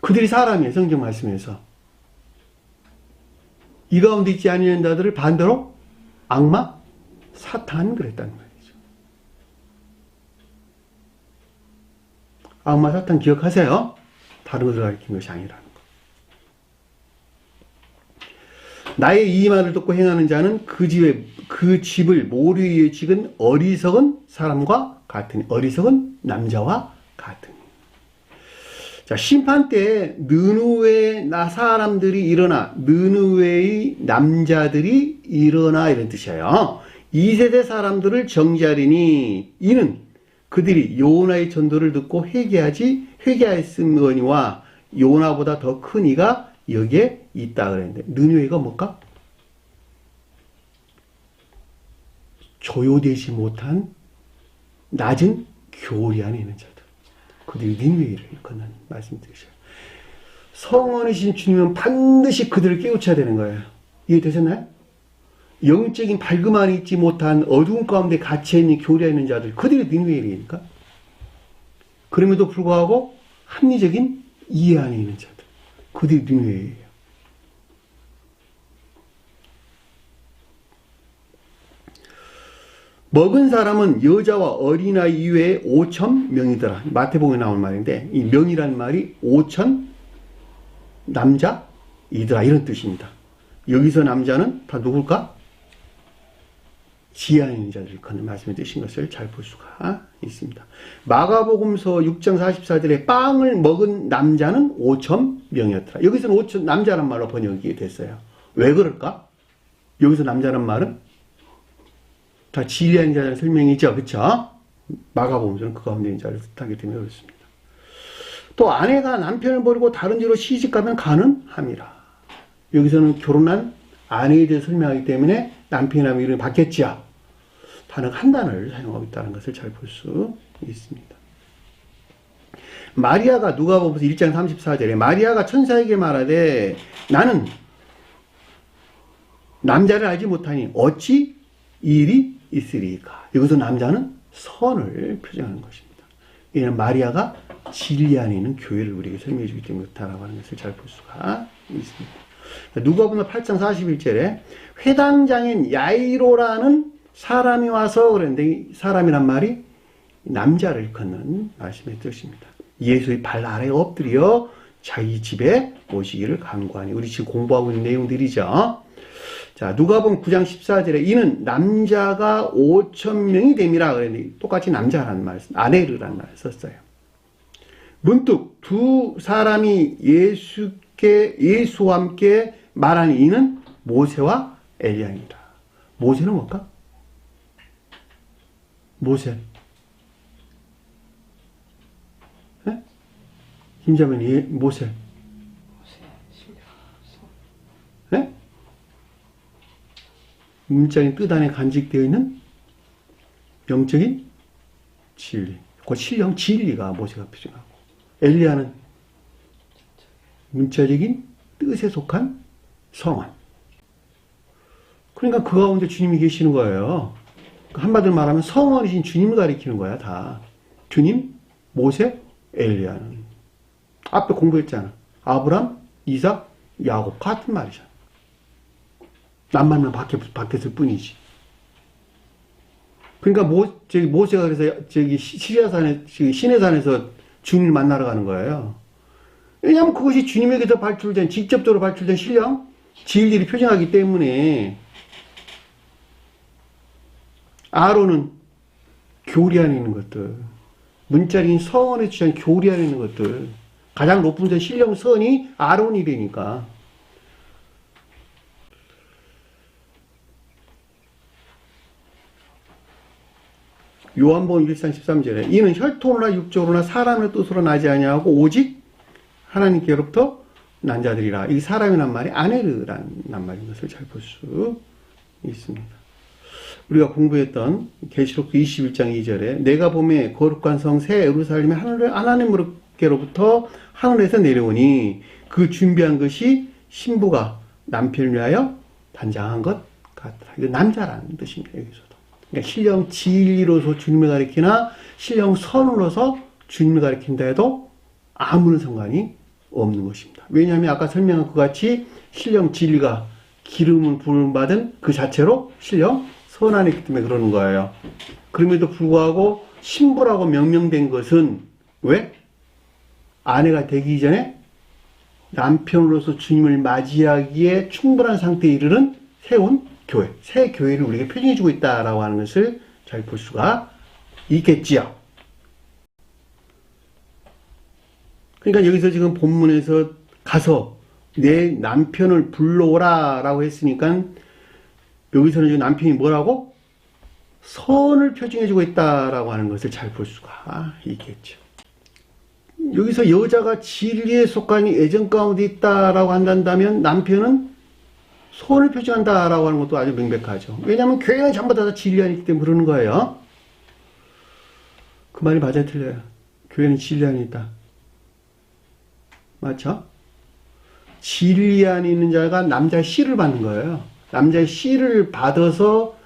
그들이 사람이에요. 성경 말씀에서. 이 가운데 있지 아니하는 자들을 반대로 악마, 사탄 그랬단 말이죠. 악마, 사탄 기억하세요? 다른 것을 가리킨 것이 아니라는 것. 나의 이 말을 듣고 행하는 자는 그 집을 모래 위에 찍은 어리석은 사람과 같으니. 어리석은 남자와 같으니. 자, 심판 때에 느느웨의 사람들이 일어나, 느느웨의 남자들이 일어나 이런 뜻이에요. 2세대 사람들을 정죄하리니 이는 그들이 요나의 전도를 듣고 회개하였으니와 요나보다 더 큰 이가 여기에 있다 그랬는데 느느웨가 뭘까? 조요되지 못한 낮은 교리 안에 있는 자들. 그들이 니느웨를 일컫는 말씀드리셔요. 성원이신 주님은 반드시 그들을 깨우쳐야 되는 거예요. 이해되셨나요? 영적인 밝음 안에 있지 못한 어두운 가운데 갇혀있는 교리 안에 있는 자들, 그들이 니느웨이니까. 그럼에도 불구하고 합리적인 이해 안에 있는 자들, 그들이 니느웨이예요. 먹은 사람은 여자와 어린아이 이외에 5,000명이더라. 마태복음에 나온 말인데 이 명이라는 말이 5,000 남자이더라 이런 뜻입니다. 여기서 남자는 다 누굴까? 지혜 안에 있는 자들을 일컫는 말씀의 뜻인 것을 잘 볼 수가 있습니다. 마가복음서 6장 44절에 빵을 먹은 남자는 5,000명이었더라. 여기서는 5,000 남자란 말로 번역이 됐어요. 왜 그럴까? 여기서 남자란 말은 다 지혜한 자의 설명이죠. 그렇죠? 마가복음서는 그 가운데 있는 자를 뜻하기 때문에 그렇습니다. 또 아내가 남편을 버리고 다른 집으로 시집가면 가능함이라. 여기서는 결혼한 아내에 대해 설명하기 때문에 남편이라면 이름이 바뀌었지요. 단어가 한 단어를 사용하고 있다는 것을 잘 볼 수 있습니다. 마리아가 누가복음서 1장 34절에 마리아가 천사에게 말하되 나는 남자를 알지 못하니 어찌 이 일이 있으리까. 여기서 남자는 선을 표정하는 것입니다. 이는 마리아가 진리 안에 있는 교회를 우리에게 설명해 주기 때문에 그렇다라고 하는 것을 잘 볼 수가 있습니다. 누가복음 8장 41절에 회당장인 야이로라는 사람이 와서 그랬는데 이 사람이란 말이 남자를 일컫는 말씀의 뜻입니다. 예수의 발 아래에 엎드려 자기 집에 모시기를 간구하니. 우리 지금 공부하고 있는 내용들이죠. 자, 누가복음 9장 14절에 이는 남자가 5,000명이 됨이라 그랬는데 똑같이 남자라는 말, 아네르라는 말을 썼어요. 문득 두 사람이 예수와 함께 말하니 이는 모세와 엘리야입니다. 모세는 뭘까? 모세. 네? 김자매니 모세. 네? 문자인 뜻 안에 간직되어 있는 영적인 진리. 그 신령 진리가 모세가 표현하고, 엘리야는 문자적인 뜻에 속한 성원. 그러니까 그 가운데 주님이 계시는 거예요. 한마디로 말하면 성원이신 주님을 가리키는 거야, 다. 주님, 모세, 엘리야는. 앞에 공부했잖아. 아브람, 이삭, 야곱 같은 말이잖아. 남만 바뀌었을 뿐이지. 그러니까 모세가 그래서 시리아산에, 시내산에서 주님을 만나러 가는 거예요. 왜냐하면 그것이 주님에게서 직접적으로 발출된 신령, 진리를 표현하기 때문에. 아론은 교리 안에 있는 것들, 문자적인 성원에 취한 교리 안에 있는 것들, 가장 높은 데 신령 선이 아론이 되니까. 요한복음 1장 13절에 이는 혈통으로나 육적으로나 사람의 뜻으로 나지 아니하고 오직 하나님께로부터 난 자들이라. 이 사람이란 말이 아네르라는 말인 것을 잘 볼 수 있습니다. 우리가 공부했던 계시록 21장 2절에 내가 보매 거룩한 성 새 예루살렘이 하나님께로부터 하늘에서 내려오니 그 준비한 것이 신부가 남편을 위하여 단장한 것 같더라. 이거 남자라는 뜻입니다. 여기서도. 그러니까 신령 진리로서 주님을 가리키나 신령 선으로서 주님을 가리킨다 해도 아무런 상관이 없는 것입니다. 왜냐하면 아까 설명한 것 같이 신령 진리가 기름을 부음받은 그 자체로 신령 선 안에 있기 때문에 그러는 거예요. 그럼에도 불구하고 신부라고 명명된 것은 왜? 아내가 되기 전에 남편으로서 주님을 맞이하기에 충분한 상태에 이르는 세운 교회, 새 교회를 우리에게 표현해주고 있다라고 하는 것을 잘 볼 수가 있겠지요. 그러니까 여기서 지금 본문에서 가서 내 남편을 불러오라라고 했으니까 여기서는 지금 남편이 뭐라고? 선을 표징해주고 있다라고 하는 것을 잘 볼 수가 있겠죠. 여기서 여자가 진리에 속한 애정 가운데 있다라고 한다면 남편은 선을 표징한다라고 하는 것도 아주 명백하죠. 왜냐하면 교회는 전부 다 진리 안에 있기 때문에 그러는 거예요. 그 말이 맞아요, 틀려요? 교회는 진리 안에 있다. 맞죠? 진리 안에 있는 자가 남자의 씨를 받는 거예요. 남자의 씨를 받아서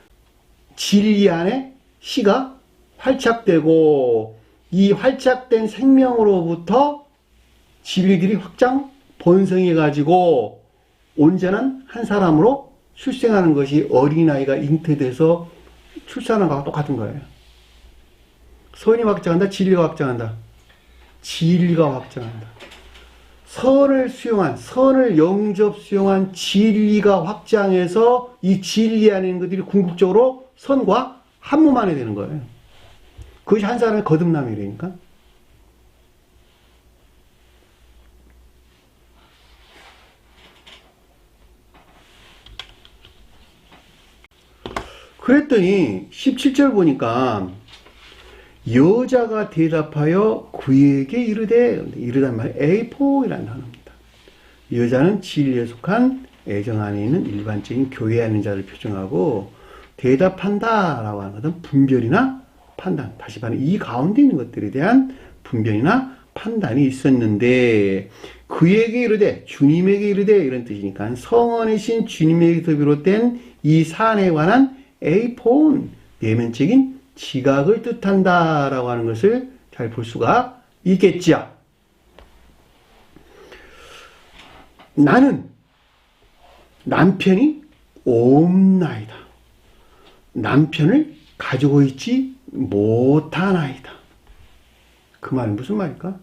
진리 안에 씨가 활착되고 이 활착된 생명으로부터 진리들이 확장 번성해가지고 온전한 한 사람으로 출생하는 것이 어린아이가 잉태돼서 출산하는 것과 똑같은 거예요. 선이 확장한다, 진리가 확장한다. 진리가 확장한다. 선을 영접 수용한 진리가 확장해서 이 진리 안에 있는 것들이 궁극적으로 선과 한 몸 안에 되는 거예요. 그것이 한 사람의 거듭남이라니까. 그랬더니 17절 보니까 여자가 대답하여 그에게 이르단 말이 에이포이라는 단어입니다. 여자는 진리에 속한 애정 안에 있는 일반적인 교회에 있는 자를 표정하고 대답한다라고 하는 것은 분별이나 판단, 다시 말하면 이 가운데 있는 것들에 대한 분별이나 판단이 있었는데 그에게 이르되 주님에게 이르되 이런 뜻이니까 성원이신 주님에게서 비롯된 이 사안에 관한 에이폰 내면적인 지각을 뜻한다라고 하는 것을 잘 볼 수가 있겠지요. 나는 남편이 없나이다. 남편을 가지고 있지 못하나이다. 그 말은 무슨 말일까?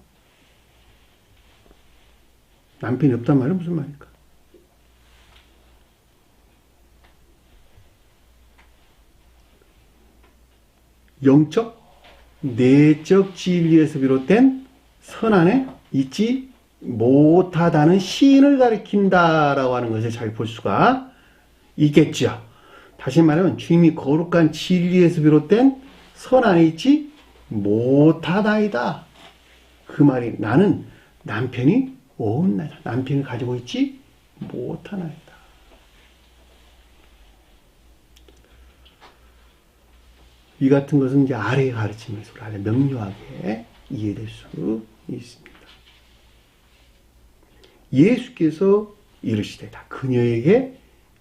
남편이 없단 말은 무슨 말일까? 영적, 내적 진리에서 비롯된 선안에 있지 못하다는 시인을 가리킨다라고 하는 것을 잘 볼 수가 있겠죠. 다시 말하면 주님이 거룩한 진리에서 비롯된 선안에 있지 못하다이다. 그 말이 나는 남편이 없나이다. 남편을 가지고 있지 못하나이다. 이 같은 것은 이제 아래의 가르침에서 아래 명료하게 이해될 수 있습니다. 예수께서 이르시되 다 그녀에게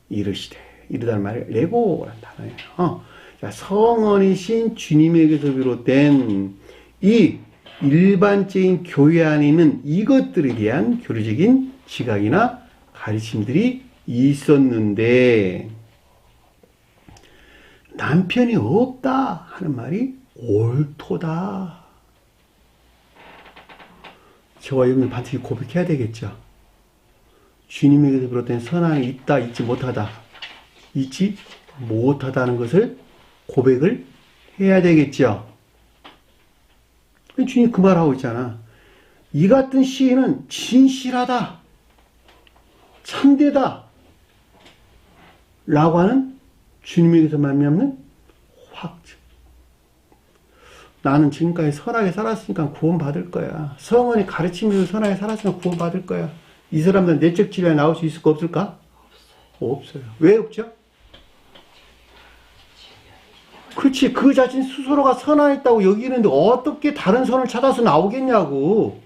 이르시되 이르다는 말이 레고라는 단어예요. 자, 성언이신 주님에게서 비롯된 이 일반적인 교회 안에 있는 이것들에 대한 교리적인 지각이나 가르침들이 있었는데 남편이 없다 하는 말이 옳도다. 저와 여러분은 반드시 고백해야 되겠죠. 주님에게서 비롯된 선함이 있다, 있지 못하다. 있지 못하다는 것을 고백을 해야 되겠죠. 주님 그 말하고 있잖아. 이 같은 시인은 진실하다, 참되다 라고 하는 주님에게서 말미암는 확증. 나는 지금까지 선하게 살았으니까 구원받을 거야. 성언이 가르치면서 선하게 살았으니까 구원받을 거야. 이 사람들은 내적 진리에 나올 수 있을까 없을까? 없어요. 왜 없죠? 그렇지. 그 자신 스스로가 선하였다고 여기는데 어떻게 다른 선을 찾아서 나오겠냐고.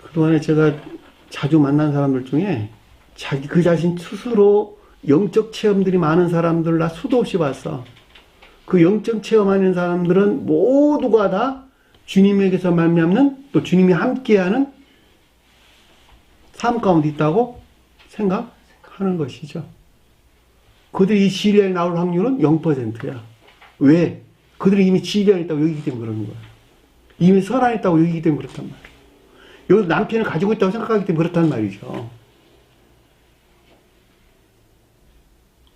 그동안에 제가 자주 만난 사람들 중에 자기 그 자신 스스로 영적 체험들이 많은 사람들 나 수도 없이 봤어. 그 영적 체험하는 사람들은 모두가 다 주님에게서 말미암는 또 주님이 함께하는 삶 가운데 있다고 생각하는 것이죠. 그들이 이 진리에 나올 확률은 0%야. 왜? 그들이 이미 진리에 있다고 여기기 때문에 그러는 거야. 이미 선안에 있다고 여기기 때문에 그렇단 말이야. 여기서 남편을 가지고 있다고 생각하기 때문에 그렇단 말이죠.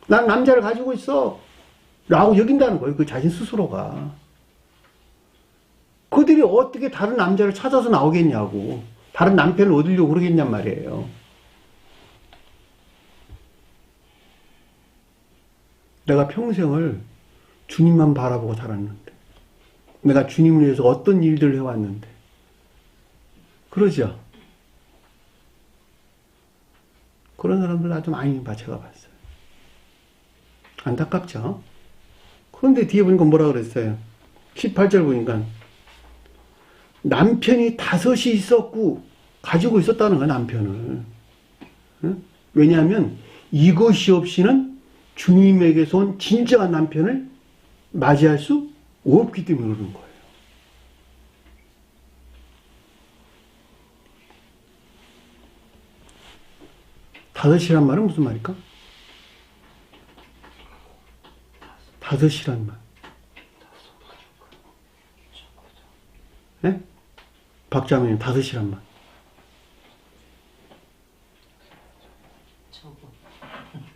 난 남자를 가지고 있어 라고 여긴다는 거예요. 그 자신 스스로가. 그들이 어떻게 다른 남자를 찾아서 나오겠냐고. 다른 남편을 얻으려고 그러겠냔 말이에요. 내가 평생을 주님만 바라보고 살았는데, 내가 주님을 위해서 어떤 일들을 해왔는데, 그러죠? 그런 사람들 나도 많이 제가 봤어요. 안타깝죠? 그런데 뒤에 보니까 뭐라 그랬어요? 18절 보니까 남편이 5이 있었고 가지고 있었다는 거야, 남편을. 응? 왜냐하면 이것이 없이는 주님에게서 온 진정한 남편을 맞이할 수 없기 때문에 그러는 거예요. 다섯이란 말은 무슨 말일까? 다섯이란 말. 네? 박자매님, 다섯이란 말.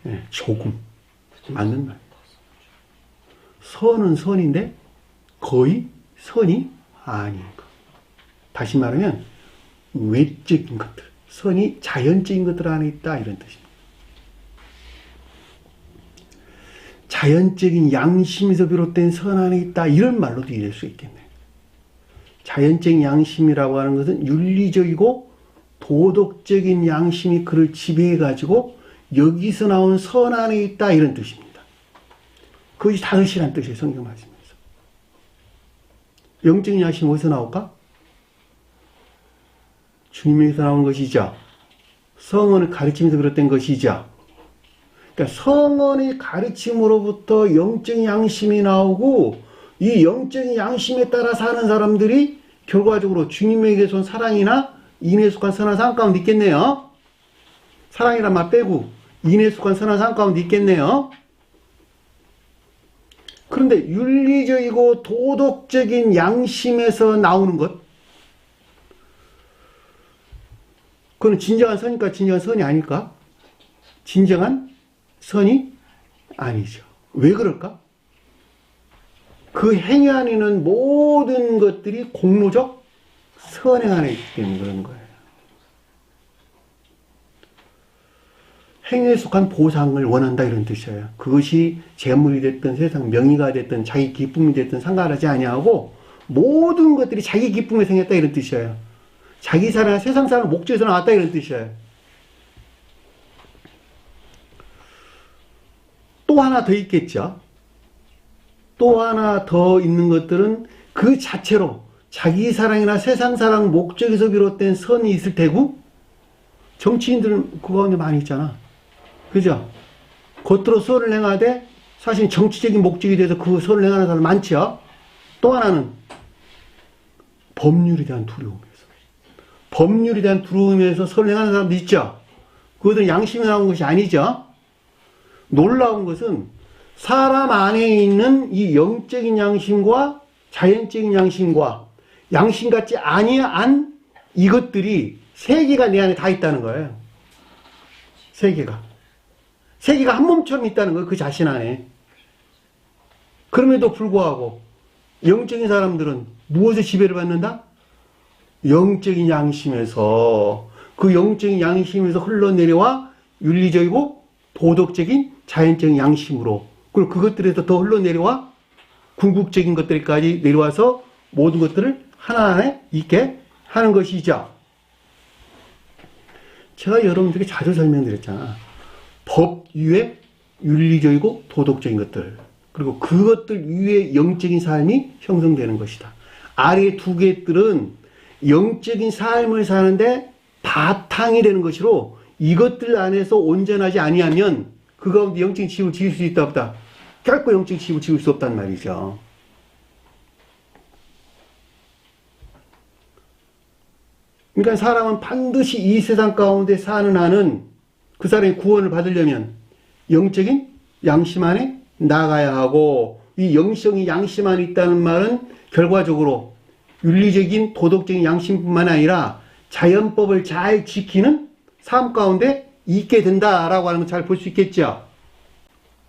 네, 조금. 맞는 말. 선은 선인데 거의 선이 아닌 것. 다시 말하면 외적인 것들. 선이 자연적인 것들 안에 있다 이런 뜻입니다. 자연적인 양심에서 비롯된 선 안에 있다 이런 말로도 이해할 수 있겠네요. 자연적인 양심이라고 하는 것은 윤리적이고 도덕적인 양심이 그를 지배해가지고 여기서 나온 선 안에 있다 이런 뜻입니다. 그것이 다섯이란 뜻이에요. 성경 말씀에서. 영적인 양심이 어디서 나올까? 주님에게서 나온 것이죠. 성언을 가르치면서 그랬던 것이죠. 그러니까 성언의 가르침으로부터 영적인 양심이 나오고 이 영적인 양심에 따라 사는 사람들이 결과적으로 주님에게서 온 사랑이나 인에 속한 선한 삶 가운데 있겠네요. 사랑이란 말 빼고 인에 속한 선한 삶 가운데 있겠네요. 그런데 윤리적이고 도덕적인 양심에서 나오는 것, 그건 진정한 선일까? 진정한 선이 아닐까? 진정한 선이 아니죠. 왜 그럴까? 그 행위 안에 있는 모든 것들이 공로적 선행 안에 있기 때문에 그런 거예요. 행위에 속한 보상을 원한다 이런 뜻이에요. 그것이 재물이 됐든 세상 명의가 됐든 자기 기쁨이 됐든 상관하지 아니하고 모든 것들이 자기 기쁨에 생겼다 이런 뜻이에요. 자기 사랑, 세상 사랑 목적에서 나왔다 이런 뜻이에요. 또 하나 더 있겠죠. 또 하나 더 있는 것들은 그 자체로 자기 사랑이나 세상 사랑 목적에서 비롯된 선이 있을 테고, 정치인들은 그 가운데 많이 있잖아. 그죠? 겉으로 선을 행하되 사실 정치적인 목적이 돼서 그 선을 행하는 사람 많죠. 또 하나는 법률에 대한 두려움에서, 법률에 대한 두려움에서 선을 행하는 사람도 있죠. 그것은 양심이 나온 것이 아니죠. 놀라운 것은 사람 안에 있는 이 영적인 양심과 자연적인 양심과 양심 같지 아니한 이것들이 세 개가 내 안에 다 있다는 거예요. 세 개가 한 몸처럼 있다는 거예요. 그 자신 안에. 그럼에도 불구하고 영적인 사람들은 무엇에 지배를 받는다? 영적인 양심에서, 그 영적인 양심에서 흘러내려와 윤리적이고 도덕적인 자연적인 양심으로, 그리고 그것들에서 더 흘러내려와 궁극적인 것들까지 내려와서 모든 것들을 하나하나 있게 하는 것이죠. 제가 여러분들에게 자주 설명드렸잖아. 법 위에 윤리적이고 도덕적인 것들, 그리고 그것들 위에 영적인 삶이 형성되는 것이다. 아래 두 개들은 영적인 삶을 사는데 바탕이 되는 것이로, 이것들 안에서 온전하지 아니하면 그 가운데 영적인 집을 지을 수 있다 없다? 결코 영적인 집을 지을 수 없단 말이죠. 그러니까 사람은 반드시 이 세상 가운데 사는 한은 그 사람이 구원을 받으려면 영적인 양심 안에 나가야 하고, 이 영적인 양심 안에 있다는 말은 결과적으로 윤리적인 도덕적인 양심뿐만 아니라 자연법을 잘 지키는 삶 가운데 있게 된다라고 하는 걸 잘 볼 수 있겠죠.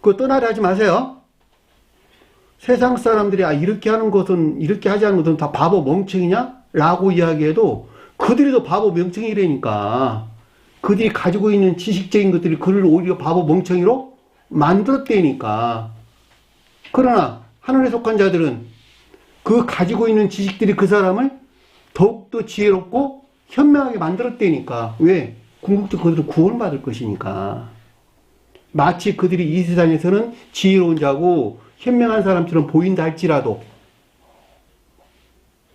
그거 떠나려 하지 마세요. 세상 사람들이 이렇게 하는 것은, 이렇게 하지 않는 것은 다 바보 멍청이냐? 라고 이야기해도 그들이 더 바보 멍청이라니까. 그들이 가지고 있는 지식적인 것들이 그를 오히려 바보 멍청이로 만들었다니까. 그러나 하늘에 속한 자들은 그 가지고 있는 지식들이 그 사람을 더욱더 지혜롭고 현명하게 만들었다니까. 왜? 궁극적으로 그들은 구원을 받을 것이니까. 마치 그들이 이 세상에서는 지혜로운 자고 현명한 사람처럼 보인다 할지라도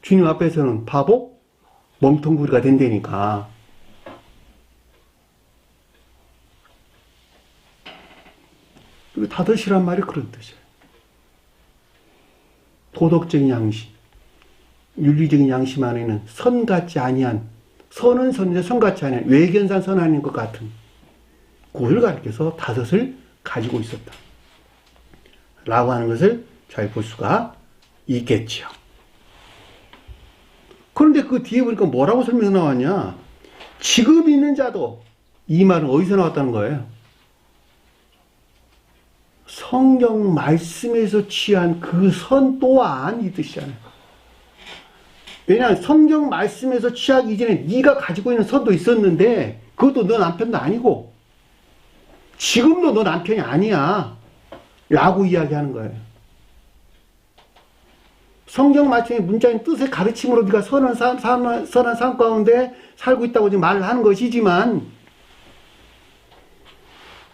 주님 앞에서는 바보, 멍텅구리가 된다니까. 다섯이란 말이 그런 뜻이에요. 도덕적인 양심, 윤리적인 양심 안에는 선 같지 아니한, 선은 선인데 선 같지 아니한 외견산 선 아닌 것 같은 그걸 가리켜서 다섯을 가지고 있었다 라고 하는 것을 잘 볼 수가 있겠지요. 그런데 그 뒤에 보니까 뭐라고 설명이 나왔냐? 지금 있는 자도, 이 말은 어디서 나왔다는 거예요? 성경 말씀에서 취한 그 선 또한 이 뜻이잖아요. 왜냐하면 성경 말씀에서 취하기 이전에 네가 가지고 있는 선도 있었는데 그것도 너 남편도 아니고 지금도 너 남편이 아니야 라고 이야기하는 거예요. 성경 말씀의 문자인 뜻의 가르침으로 네가 선한 삶 가운데 살고 있다고 지금 말을 하는 것이지만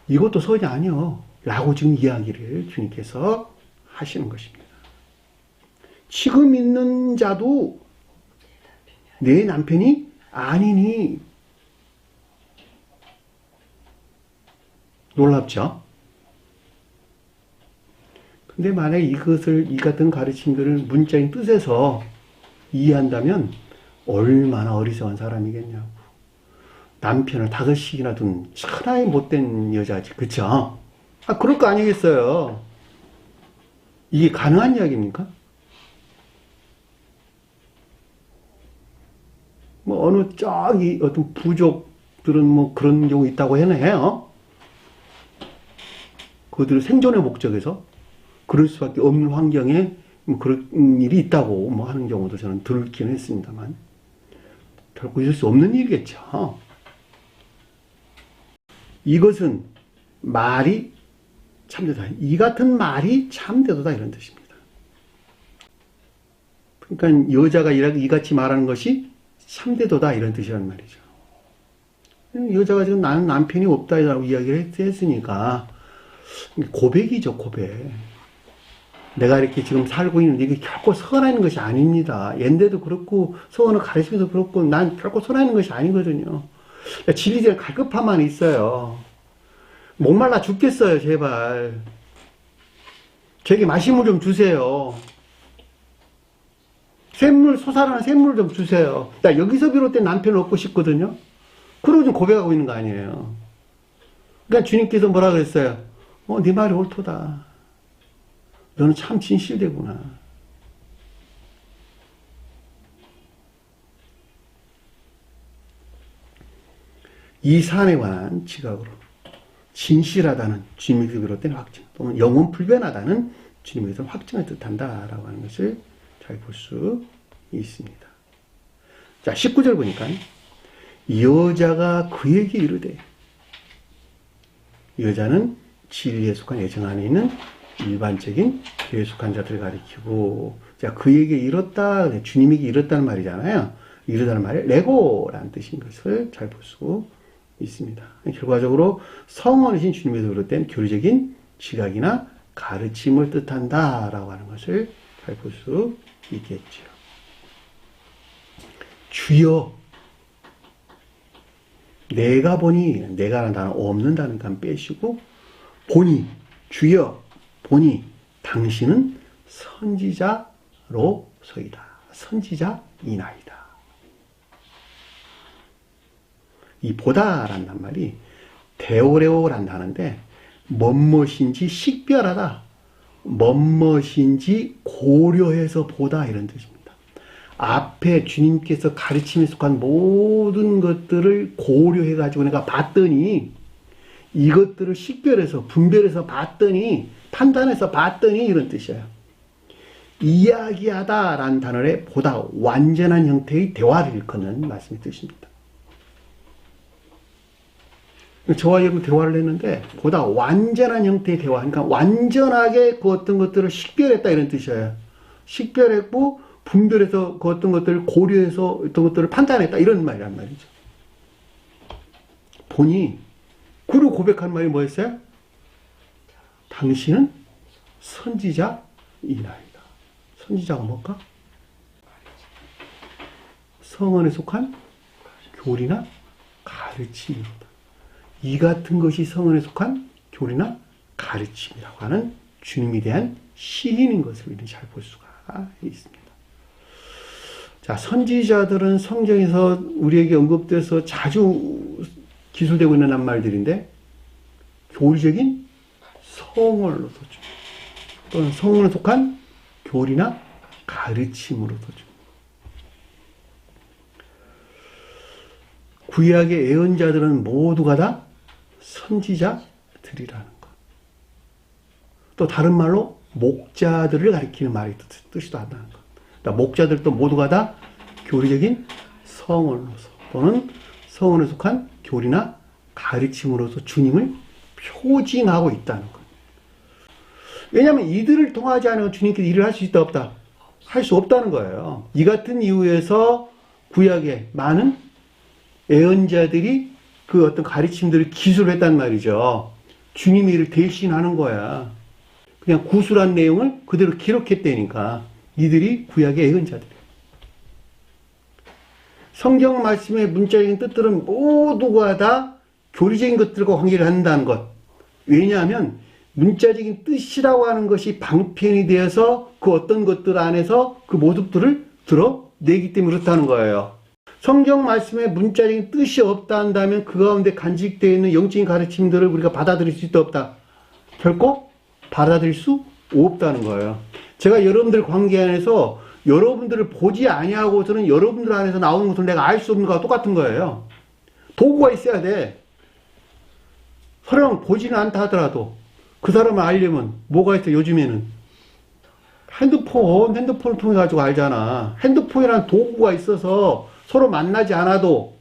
이것도 선이 아니요 라고 지금 이야기를 주님께서 하시는 것입니다. 지금 있는 자도 내 남편이 아니니. 놀랍죠? 근데 만약 이것을, 이 같은 가르침들을 문자인 뜻에서 이해한다면 얼마나 어리석은 사람이겠냐고. 남편을 5씩이나 둔 천하의 못된 여자지. 그쵸? 그럴 거 아니겠어요? 이게 가능한 이야기입니까? 뭐, 어느 저기 어떤 부족들은 뭐 그런 경우 있다고 해요. 그들의 생존의 목적에서 그럴 수밖에 없는 환경에 뭐 그런 일이 있다고 뭐 하는 경우도 저는 들기는 했습니다만, 결코 있을 수 없는 일이겠죠. 이것은 말이 참되다. 이 같은 말이 참되도다 이런 뜻입니다. 그러니까 여자가 이같이 말하는 것이 참되도다 이런 뜻이란 말이죠. 여자가 지금 나는 남편이 없다라고 이야기를 했으니까 고백이죠, 고백. 내가 이렇게 지금 살고 있는데 이게 결코 선하는 것이 아닙니다. 옛날에도 그렇고 서원을 가르치면서 그렇고 난 결코 선하는 것이 아니거든요. 진리들 갈급함만 있어요. 목말라 죽겠어요, 제발. 저에게 마시물 좀 주세요. 샘물, 솟아나는 샘물 좀 주세요. 나 여기서 비롯된 남편을 얻고 싶거든요. 그러고 지금 고백하고 있는 거 아니에요. 그러니까 주님께서 뭐라 그랬어요? 네 말이 옳도다. 너는 참 진실되구나. 이 사안에 관한 지각으로 진실하다는 주님에게서 비롯된 확증, 또는 영원 불변하다는 주님에게서 확증을 뜻한다라고 하는 것을 잘 볼 수 있습니다. 자, 19절 보니까 여자가 그에게 이르되, 여자는 진리에 속한 예정 안에 있는 일반적인 교회에 속한 자들을 가리키고, 자, 그에게 이뤘다, 주님에게 이뤘다는 말이잖아요. 이르다는 말이 레고라는 뜻인 것을 잘 볼 수 있습니다. 결과적으로 성원이신 주님에서 비롯된 교리적인 지각이나 가르침을 뜻한다라고 하는 것을 잘 볼 수 있겠죠. 주여, 내가 보니, 내가라는 단어 없는다는 감 빼시고, 보니, 주여, 보니, 당신은 선지자로서이다. 선지자이나이다. 이 보다라는 말이 데오레오라는 단어인데, 멋것인지 식별하다, 멋것인지 고려해서 보다 이런 뜻입니다. 앞에 주님께서 가르침에 속한 모든 것들을 고려해가지고 내가 봤더니, 이것들을 식별해서 분별해서 봤더니, 판단해서 봤더니 이런 뜻이에요. 이야기하다라는 단어에 보다 완전한 형태의 대화를 일컫는 말씀의 뜻입니다. 저와 여러분 대화를 했는데 보다 완전한 형태의 대화, 그러니까 완전하게 그 어떤 것들을 식별했다 이런 뜻이에요. 식별했고 분별해서 그 어떤 것들을 고려해서 어떤 것들을 판단했다 이런 말이란 말이죠. 보니 그리고 고백한 말이 뭐였어요? 당신은 선지자이나이다. 선지자가 뭘까? 성언에 속한 교리나 가르침이로다. 이 같은 것이 성언에 속한 교리나 가르침이라고 하는 주님에 대한 시인인 것을 우리는 잘 볼 수가 있습니다. 자, 선지자들은 성경에서 우리에게 언급돼서 자주 기술되고 있는 말들인데, 교리적인 성언으로서죠. 또는 성언에 속한 교리나 가르침으로서죠. 구약의 예언자들은 모두가 다 선지자들이라는 것. 또 다른 말로 목자들을 가리키는 말이 뜻이도 한다는 것. 그러니까 목자들도 모두가 다 교리적인 성언으로서 또는 성언에 속한 교리나 가르침으로서 주님을 표징하고 있다는 것. 왜냐하면 이들을 통하지 않으면 주님께서 일을 할 수 있다 없다? 할 수 없다는 거예요. 이 같은 이유에서 구약에 많은 예언자들이 그 어떤 가르침들을 기술했단 말이죠. 주님이 이를 대신하는 거야. 그냥 구술한 내용을 그대로 기록했다니까. 이들이 구약의 예언자들이에요. 성경 말씀의 문자적인 뜻들은 모두가 다 교리적인 것들과 관계를 한다는 것. 왜냐하면 문자적인 뜻이라고 하는 것이 방편이 되어서 그 어떤 것들 안에서 그 모습들을 드러내기 때문에 그렇다는 거예요. 성경 말씀에 문자적인 뜻이 없다 한다면 그 가운데 간직되어 있는 영적인 가르침들을 우리가 받아들일 수 있다 없다? 결코 받아들일 수 없다는 거예요. 제가 여러분들 관계 안에서 여러분들을 보지 아니하고서는 여러분들 안에서 나오는 것을 내가 알 수 없는 거와 똑같은 거예요. 도구가 있어야 돼. 설령 보지는 않다 하더라도 그 사람을 알려면 뭐가 있어? 요즘에는 핸드폰을 통해 가지고 알잖아. 핸드폰이라는 도구가 있어서 서로 만나지 않아도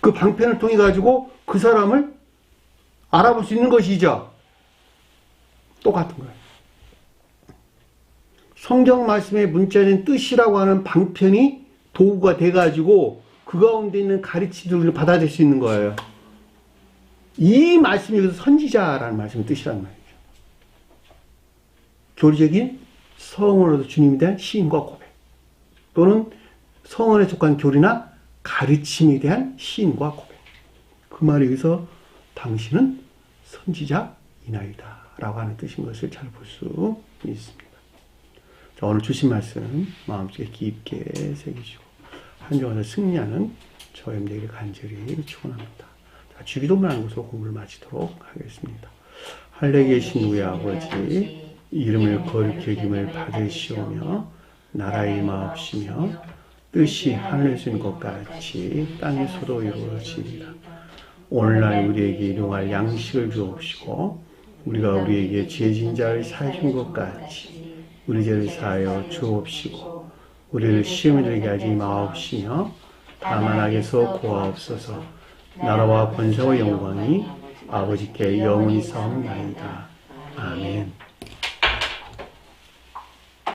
그 방편을 통해 가지고 그 사람을 알아볼 수 있는 것이죠. 똑같은 거예요. 성경 말씀의 문자적인 뜻이라고 하는 방편이 도구가 돼가지고 그 가운데 있는 가르침들을 받아들일 수 있는 거예요. 이 말씀이 여기서 선지자라는 말씀의 뜻이란 말이죠. 교리적인 성언으로도 주님에 대한 시인과 고백, 또는 성언에 속한 교리나 가르침에 대한 시인과 고백. 그 말이 여기서 당신은 선지자이나이다 라고 하는 뜻인 것을 잘 볼 수 있습니다. 자, 오늘 주신 말씀 마음속에 깊게 새기시고 한 주간을 승리하는 저희 여러분들에게 간절히 축원합니다. 자, 주기도문 하는 것으로 공부를 마치도록 하겠습니다. 하늘에 계신 우리 아버지, 이름을 거룩히 여김을 받으시오며 나라의 임하옵시며 뜻이 하늘에서 있는 것 같이 땅에서도 이루어지리라. 오늘날 우리에게 일용할 양식을 주옵시고 우리가 우리에게 죄진 자를 사해 준 것 같이 우리 죄를 사하여 주옵시고 우리를 시험에 들게 하지 마옵시며 다만 악에서 구하옵소서. 나라와 권세와 영광이 아버지께 영원히 사옵나이다. 아멘.